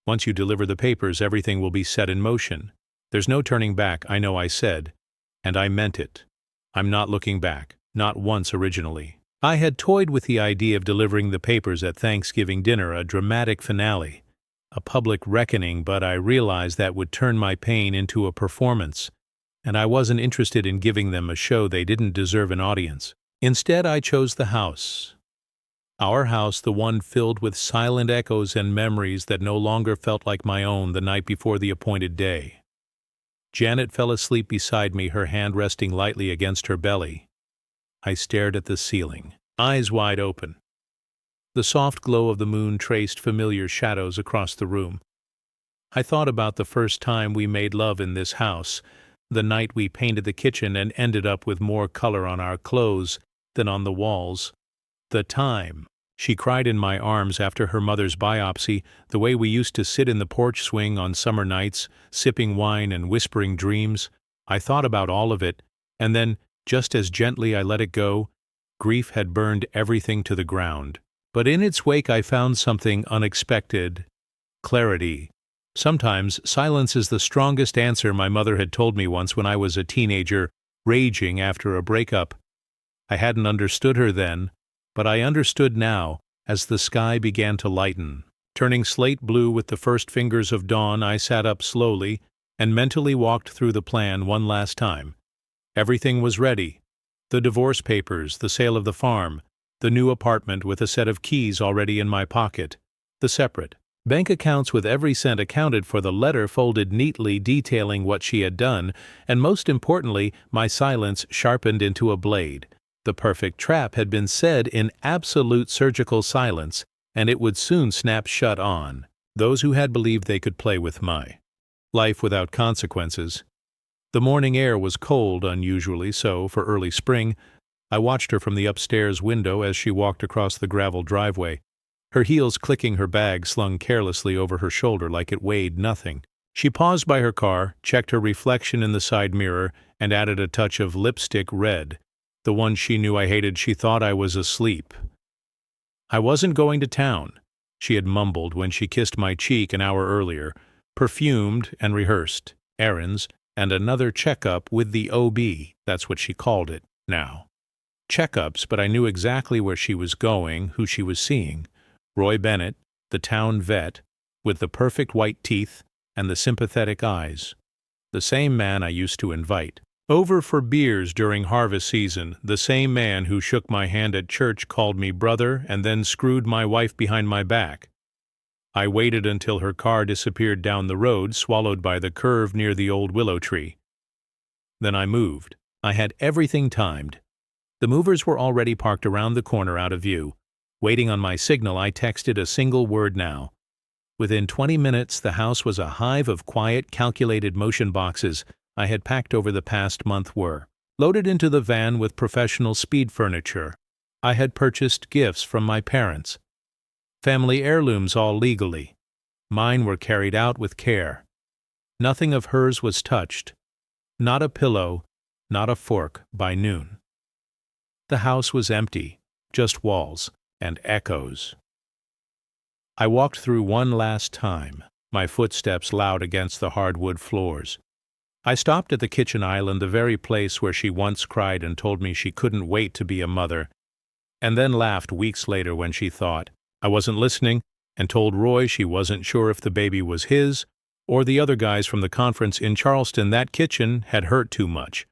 "Once you deliver the papers, everything will be set in motion. There's no turning back, I know," I said. And I meant it. I'm not looking back, not once originally. I had toyed with the idea of delivering the papers at Thanksgiving dinner, a dramatic finale, a public reckoning, but I realized that would turn my pain into a performance, and I wasn't interested in giving them a show they didn't deserve an audience. Instead, I chose the house. Our house, the one filled with silent echoes and memories that no longer felt like my own the night before the appointed day. Janet fell asleep beside me, her hand resting lightly against her belly. I stared at the ceiling, eyes wide open. The soft glow of the moon traced familiar shadows across the room. I thought about the first time we made love in this house, the night we painted the kitchen and ended up with more color on our clothes than on the walls. The time she cried in my arms after her mother's biopsy, the way we used to sit in the porch swing on summer nights, sipping wine and whispering dreams. I thought about all of it, and then, just as gently I let it go, grief had burned everything to the ground. But in its wake I found something unexpected: clarity. Sometimes silence is the strongest answer, my mother had told me once when I was a teenager, raging after a breakup. I hadn't understood her then, but I understood now as the sky began to lighten. Turning slate blue with the first fingers of dawn, I sat up slowly and mentally walked through the plan one last time. Everything was ready. The divorce papers, the sale of the farm, the new apartment with a set of keys already in my pocket, the separate bank accounts with every cent accounted for, the letter folded neatly detailing what she had done, and most importantly, my silence sharpened into a blade. The perfect trap had been set in absolute surgical silence, and it would soon snap shut on those who had believed they could play with my life without consequences. The morning air was cold, unusually so for early spring. I watched her from the upstairs window as she walked across the gravel driveway, her heels clicking, her bag slung carelessly over her shoulder like it weighed nothing. She paused by her car, checked her reflection in the side mirror, and added a touch of lipstick red, the one she knew I hated. She thought I was asleep. "I wasn't going to town," she had mumbled when she kissed my cheek an hour earlier, perfumed and rehearsed, errands, and another checkup with the OB, that's what she called it now. Checkups, but I knew exactly where she was going, who she was seeing. Roy Bennett, the town vet, with the perfect white teeth and the sympathetic eyes. The same man I used to invite over for beers during harvest season, the same man who shook my hand at church, called me brother, and then screwed my wife behind my back. I waited until her car disappeared down the road, swallowed by the curve near the old willow tree. Then I moved. I had everything timed. The movers were already parked around the corner out of view. Waiting on my signal, I texted a single word: now. Within 20 minutes, the house was a hive of quiet, calculated motion boxes I had packed over the past month were loaded into the van with professional speed furniture. I had purchased gifts from my parents. Family heirlooms all legally. Mine were carried out with care. Nothing of hers was touched. Not a pillow, not a fork by noon. The house was empty, just walls and echoes. I walked through one last time, my footsteps loud against the hardwood floors. I stopped at the kitchen island, the very place where she once cried and told me she couldn't wait to be a mother, and then laughed weeks later when she thought I wasn't listening and told Roy she wasn't sure if the baby was his or the other guys from the conference in Charleston. That kitchen had hurt too much.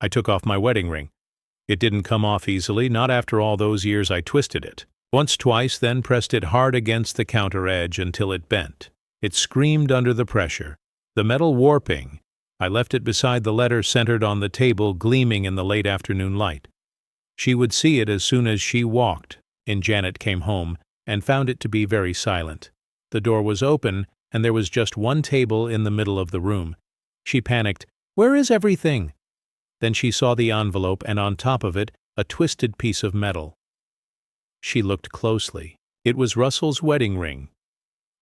I took off my wedding ring. It didn't come off easily, not after all those years I twisted it. Once, twice, then pressed it hard against the counter edge until it bent. It screamed under the pressure, the metal warping. I left it beside the letter centered on the table, gleaming in the late afternoon light. She would see it as soon as she walked in. Janet came home and found it to be very silent. The door was open, and there was just one table in the middle of the room. She panicked. "Where is everything?" Then she saw the envelope, and on top of it, a twisted piece of metal. She looked closely. It was Russell's wedding ring.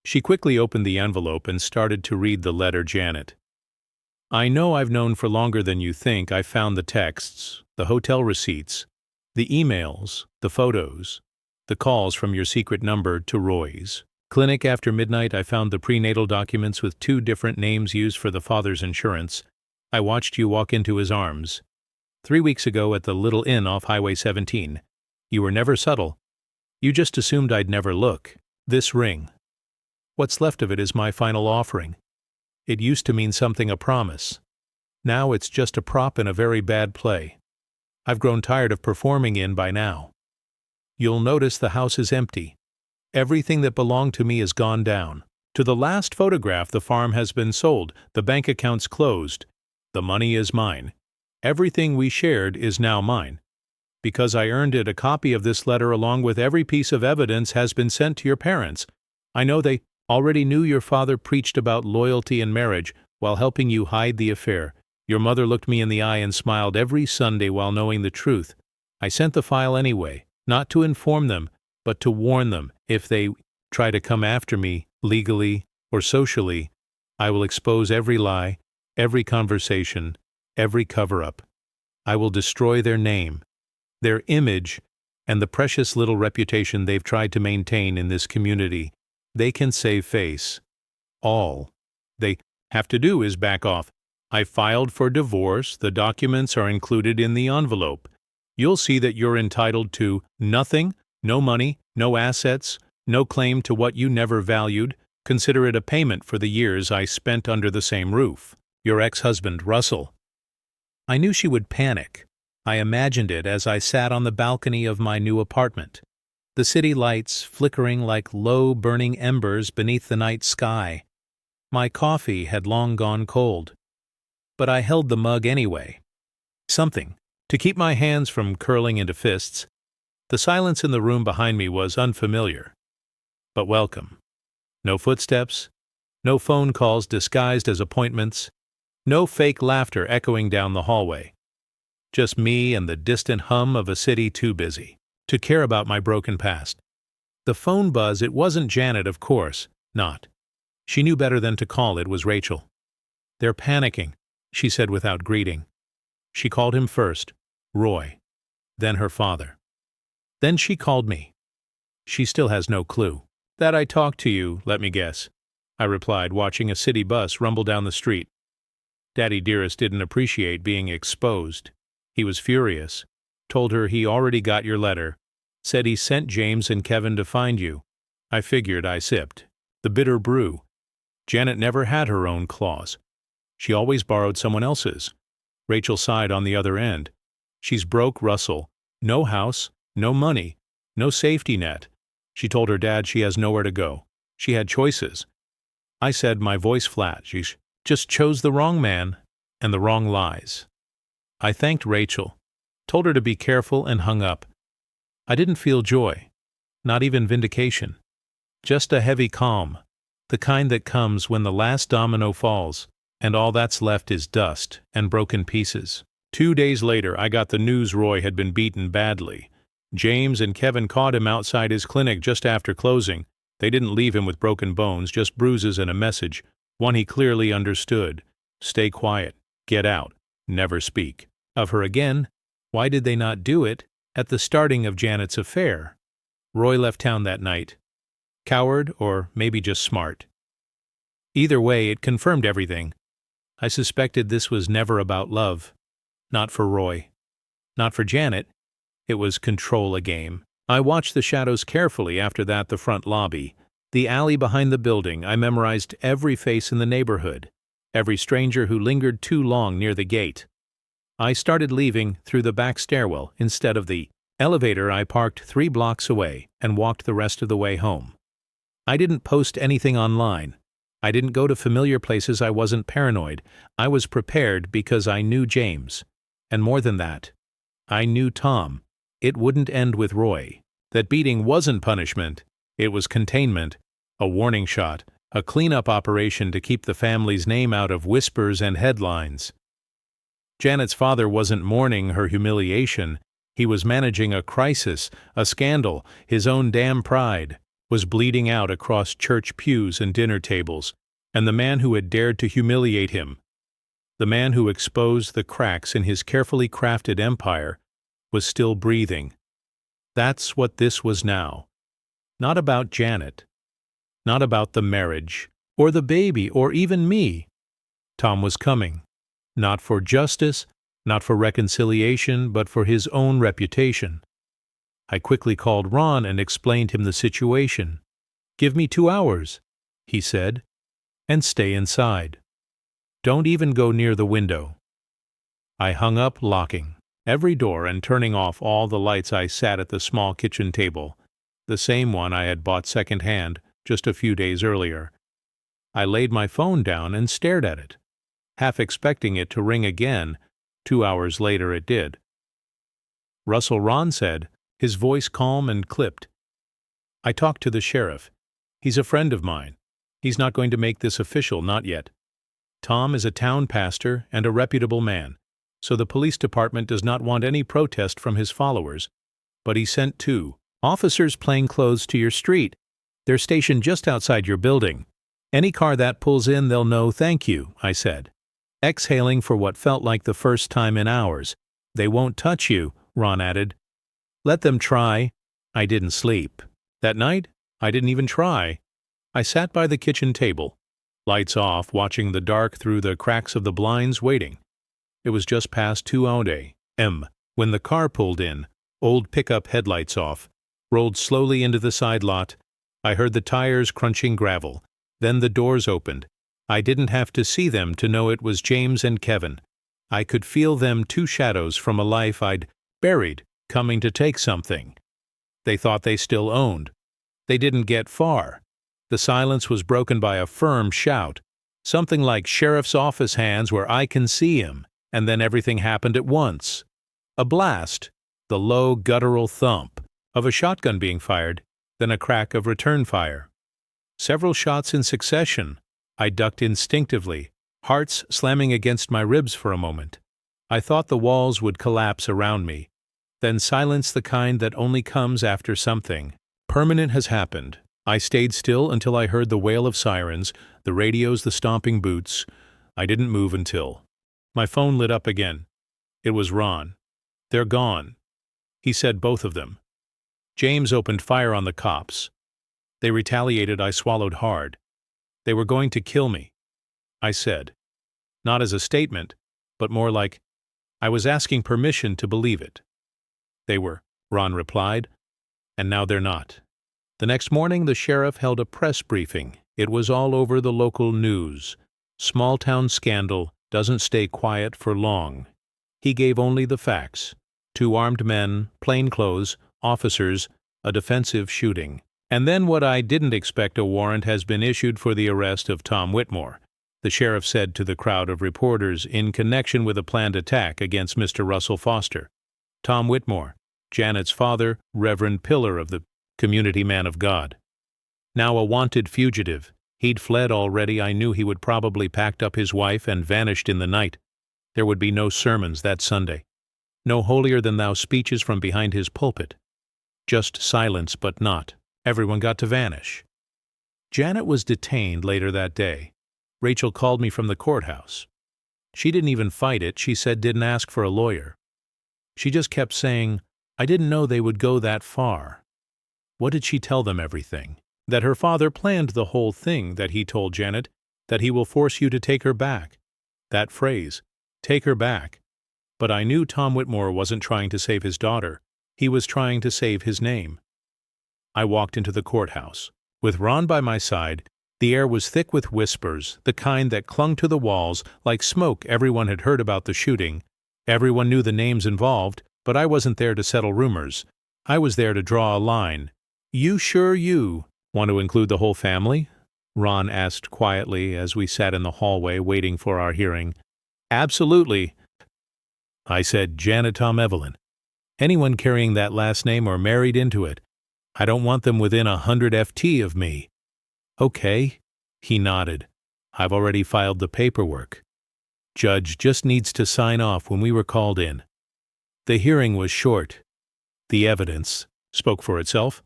She quickly opened the envelope and started to read the letter. "Janet, I know I've known for longer than you think. I found the texts, the hotel receipts, the emails, the photos, the calls from your secret number to Roy's clinic after midnight. I found the prenatal documents with 2 different names used for the father's insurance. I watched you walk into his arms 3 weeks ago at the little inn off Highway 17. You were never subtle. You just assumed I'd never look. This ring. What's left of it is my final offering. It used to mean something, a promise. Now it's just a prop in a very bad play. I've grown tired of performing in by now. You'll notice the house is empty. Everything that belonged to me is gone down. To the last photograph, the farm has been sold, the bank accounts closed. The money is mine. Everything we shared is now mine. Because I earned it, a copy of this letter along with every piece of evidence has been sent to your parents. I know they already knew your father preached about loyalty and marriage while helping you hide the affair. Your mother looked me in the eye and smiled every Sunday while knowing the truth. I sent the file anyway, not to inform them, but to warn them. If they try to come after me, legally or socially, I will expose every lie, every conversation, every cover-up. I will destroy their name, their image, and the precious little reputation they've tried to maintain in this community. They can save face. All they have to do is back off. I filed for divorce. The documents are included in the envelope. You'll see that you're entitled to nothing, no money, no assets, no claim to what you never valued. Consider it a payment for the years I spent under the same roof. Your ex-husband, Russell. I knew she would panic. I imagined it as I sat on the balcony of my new apartment. The city lights flickering like low, burning embers beneath the night sky. My coffee had long gone cold. But I held the mug anyway. Something to keep my hands from curling into fists. The silence in the room behind me was unfamiliar, but welcome. No footsteps, no phone calls disguised as appointments, no fake laughter echoing down the hallway. Just me and the distant hum of a city too busy to care about my broken past. The phone buzz, it wasn't Janet, of course, not. She knew better than to call. It was Rachel. "They're panicking," she said without greeting. She called him first, Roy, then her father. Then she called me. She still has no clue. "That I talked to you, let me guess," I replied, watching a city bus rumble down the street. Daddy Dearest didn't appreciate being exposed. He was furious. Told her he already got your letter. Said he sent James and Kevin to find you. I figured. I sipped the bitter brew. Janet never had her own claws. She always borrowed someone else's. Rachel sighed on the other end. She's broke, Russell. No house, no money, no safety net. She told her dad she has nowhere to go. She had choices. I said, my voice flat, she just chose the wrong man and the wrong lies. I thanked Rachel, told her to be careful, and hung up. I didn't feel joy, not even vindication. Just a heavy calm, the kind that comes when the last domino falls, and all that's left is dust and broken pieces. 2 days later, I got the news Roy had been beaten badly. James and Kevin caught him outside his clinic just after closing. They didn't leave him with broken bones, just bruises and a message, one he clearly understood. Stay quiet. Get out. Never speak. Of her again? Why did they not do it at the starting of Janet's affair? Roy left town that night. Coward, or maybe just smart. Either way, it confirmed everything. I suspected this was never about love. Not for Roy. Not for Janet. It was control a game. I watched the shadows carefully after that, the front lobby. The alley behind the building. I memorized every face in the neighborhood. Every stranger who lingered too long near the gate. I started leaving through the back stairwell instead of the elevator. I parked 3 blocks away and walked the rest of the way home. I didn't post anything online. I didn't go to familiar places. I wasn't paranoid. I was prepared because I knew James. And more than that, I knew Tom. It wouldn't end with Roy. That beating wasn't punishment. It was containment, a warning shot, a cleanup operation to keep the family's name out of whispers and headlines. Janet's father wasn't mourning her humiliation. He was managing a crisis, a scandal. His own damn pride was bleeding out across church pews and dinner tables, and the man who had dared to humiliate him, the man who exposed the cracks in his carefully crafted empire, was still breathing. That's what this was now. Not about Janet. Not about the marriage, or the baby, or even me. Tom was coming. Not for justice, not for reconciliation, but for his own reputation. I quickly called Ron and explained him the situation. "Give me 2 hours," he said, "and stay inside. Don't even go near the window." I hung up, locking every door and turning off all the lights. I sat at the small kitchen table, the same one I had bought second-hand just a few days earlier. I laid my phone down and stared at it, half expecting it to ring again. 2 hours later it did. "Russell," Ron said, his voice calm and clipped. "I talked to the sheriff. He's a friend of mine. He's not going to make this official, not yet. Tom is a town pastor and a reputable man, so the police department does not want any protest from his followers. But he sent 2 officers plainclothes to your street. They're stationed just outside your building. Any car that pulls in, they'll know thank you," I said, exhaling for what felt like the first time in hours. "They won't touch you," Ron added. "Let them try." I didn't sleep. That night, I didn't even try. I sat by the kitchen table, lights off, watching the dark through the cracks of the blinds, waiting. It was just past 2 a.m. when the car pulled in, old pickup headlights off, rolled slowly into the side lot. I heard the tires crunching gravel. Then the doors opened. I didn't have to see them to know it was James and Kevin. I could feel them, 2 shadows from a life I'd buried, coming to take something they thought they still owned. They didn't get far. The silence was broken by a firm shout, something like "Sheriff's office hands where I can see him," and then everything happened at once. A blast, the low, guttural thump of a shotgun being fired, then a crack of return fire. Several shots in succession. I ducked instinctively, hearts slamming against my ribs for a moment. I thought the walls would collapse around me. Then silence, the kind that only comes after something permanent has happened. I stayed still until I heard the wail of sirens, the radios, the stomping boots. I didn't move until my phone lit up again. It was Ron. "They're gone," he said, both of them. "James opened fire on the cops. They retaliated." I swallowed hard. "They were going to kill me," I said. Not as a statement, but more like I was asking permission to believe it. "They were," Ron replied, "and now they're not." The next morning, the sheriff held a press briefing. It was all over the local news. Small-town scandal doesn't stay quiet for long. He gave only the facts. 2 armed men, plainclothes, officers, a defensive shooting. And then what I didn't expect: a warrant has been issued for the arrest of Tom Whitmore, the sheriff said to the crowd of reporters, in connection with a planned attack against Mr. Russell Foster. Tom Whitmore, Janet's father, Reverend Pillar of the Community Man of God. Now a wanted fugitive. He'd fled already. I knew he would probably packed up his wife and vanished in the night. There would be no sermons that Sunday. No holier-than-thou speeches from behind his pulpit. Just silence, but not. Everyone got to vanish. Janet was detained later that day. Rachel called me from the courthouse. She didn't even fight it. She said didn't ask for a lawyer. She just kept saying, "I didn't know they would go that far." What did she tell them everything? That her father planned the whole thing, that he told Janet, that he will force you to take her back. That phrase, take her back. But I knew Tom Whitmore wasn't trying to save his daughter. He was trying to save his name. I walked into the courthouse. With Ron by my side, the air was thick with whispers, the kind that clung to the walls like smoke. Everyone had heard about the shooting. Everyone knew the names involved, but I wasn't there to settle rumors. I was there to draw a line. "You sure you want to include the whole family?" Ron asked quietly as we sat in the hallway waiting for our hearing. "Absolutely." I said, "Janet, Tom, Evelyn. Anyone carrying that last name or married into it. I don't want them within 100 FT of me." "Okay." He nodded. "I've already filed the paperwork. Judge just needs to sign off when we were called in." The hearing was short. The evidence spoke for itself.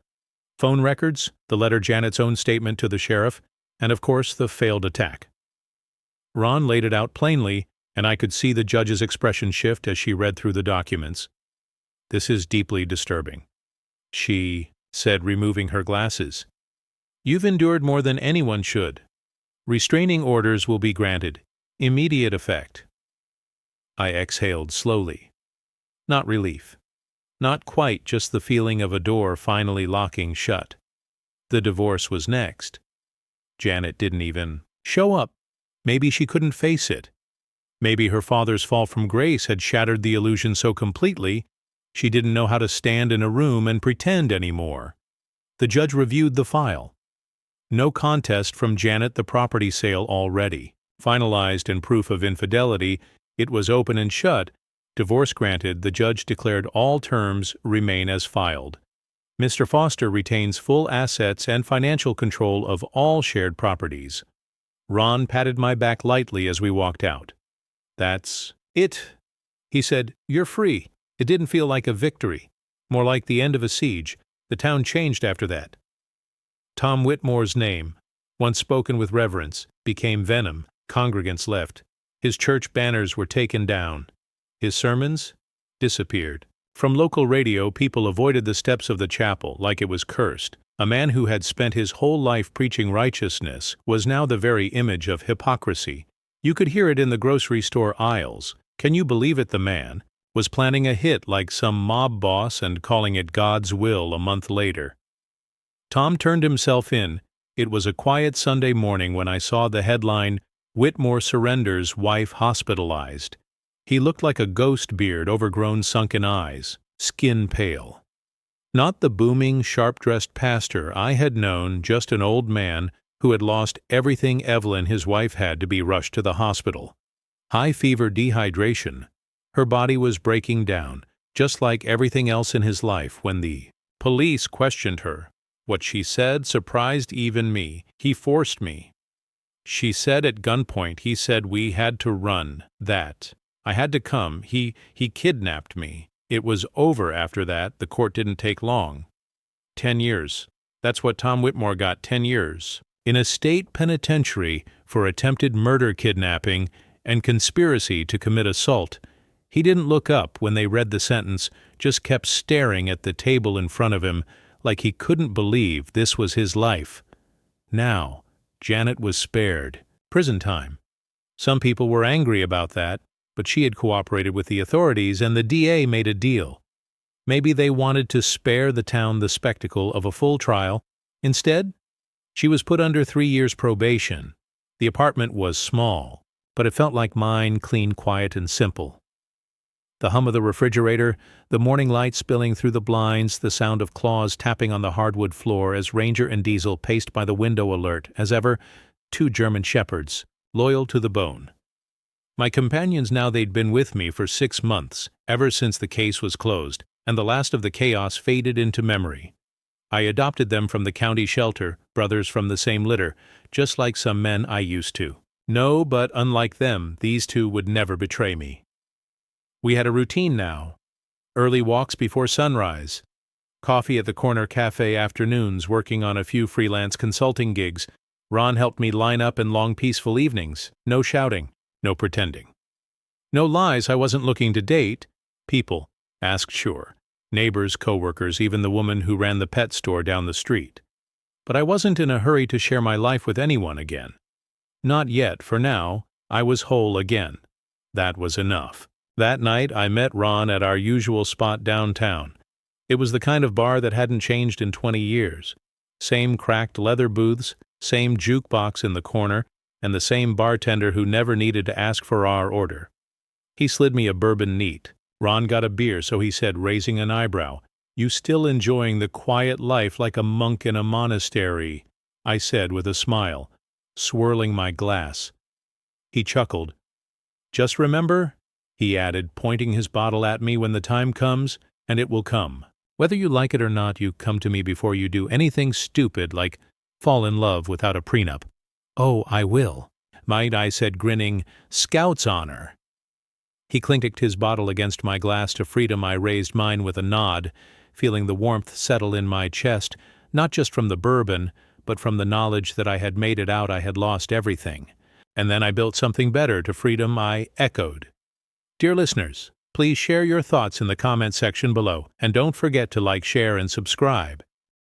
Phone records, the letter, Janet's own statement to the sheriff, and of course the failed attack. Ron laid it out plainly, and I could see the judge's expression shift as she read through the documents. "This is deeply disturbing," she said, removing her glasses. "You've endured more than anyone should. Restraining orders will be granted. Immediate effect." I exhaled slowly. Not relief. Not quite, just the feeling of a door finally locking shut. The divorce was next. Janet didn't even show up. Maybe she couldn't face it. Maybe her father's fall from grace had shattered the illusion so completely she didn't know how to stand in a room and pretend anymore. The judge reviewed the file. No contest from Janet, the property sale already. Finalized and proof of infidelity, it was open and shut. Divorce granted, the judge declared all terms remain as filed. Mr. Foster retains full assets and financial control of all shared properties. Ron patted my back lightly as we walked out. "That's it," he said. "You're free." It didn't feel like a victory, more like the end of a siege. The town changed after that. Tom Whitmore's name, once spoken with reverence, became venom. Congregants left. His church banners were taken down. His sermons disappeared. From local radio, people avoided the steps of the chapel like it was cursed. A man who had spent his whole life preaching righteousness was now the very image of hypocrisy. You could hear it in the grocery store aisles. Can you believe it? The man was planning a hit like some mob boss and calling it God's will a month later. Tom turned himself in. It was a quiet Sunday morning when I saw the headline, "Whitmore Surrenders, Wife Hospitalized." He looked like a ghost, beard, overgrown sunken eyes, skin pale. Not the booming, sharp-dressed pastor I had known, just an old man who had lost everything Evelyn, his wife, had to be rushed to the hospital. High fever, dehydration. Her body was breaking down, just like everything else in his life. When the police questioned her, what she said surprised even me. "He forced me." She said at gunpoint. He said we had to run. That I had to come. He kidnapped me. It was over after that. The court didn't take long. 10 years. That's what Tom Whitmore got, 10 years. In a state penitentiary for attempted murder, kidnapping, and conspiracy to commit assault. He didn't look up when they read the sentence, just kept staring at the table in front of him like he couldn't believe this was his life. Now, Janet was spared. Prison time. Some people were angry about that, but she had cooperated with the authorities and the DA made a deal. Maybe they wanted to spare the town the spectacle of a full trial. Instead, she was put under 3 years probation. The apartment was small, but it felt like mine, clean, quiet, and simple. The hum of the refrigerator, the morning light spilling through the blinds, the sound of claws tapping on the hardwood floor as Ranger and Diesel paced by the window, alert, as ever, 2 German shepherds, loyal to the bone. My companions now, they'd been with me for 6 months, ever since the case was closed, and the last of the chaos faded into memory. I adopted them from the county shelter, brothers from the same litter, just like some men I used to. No, but unlike them, these 2 would never betray me. We had a routine now. Early walks before sunrise. Coffee at the corner cafe afternoons, working on a few freelance consulting gigs. Ron helped me line up in long peaceful evenings. No shouting, no pretending. No lies, I wasn't looking to date. People, asked sure. Neighbors, coworkers, even the woman who ran the pet store down the street. But I wasn't in a hurry to share my life with anyone again. Not yet, for now, I was whole again. That was enough. That night, I met Ron at our usual spot downtown. It was the kind of bar that hadn't changed in 20 years. Same cracked leather booths, same jukebox in the corner, and the same bartender who never needed to ask for our order. He slid me a bourbon neat. Ron got a beer, so he said, raising an eyebrow, "You still enjoying the quiet life like a monk in a monastery?" I said with a smile, swirling my glass. He chuckled. "Just remember," he added, pointing his bottle at me, "when the time comes, and it will come. Whether you like it or not, you come to me before you do anything stupid like fall in love without a prenup." "Oh, I will." "Might," I said, grinning, "Scout's honor." He clinked his bottle against my glass to freedom. I raised mine with a nod, feeling the warmth settle in my chest, not just from the bourbon, but from the knowledge that I had made it out I had lost everything. And then I built something better to freedom. I echoed. Dear listeners, please share your thoughts in the comment section below, and don't forget to like, share, and subscribe.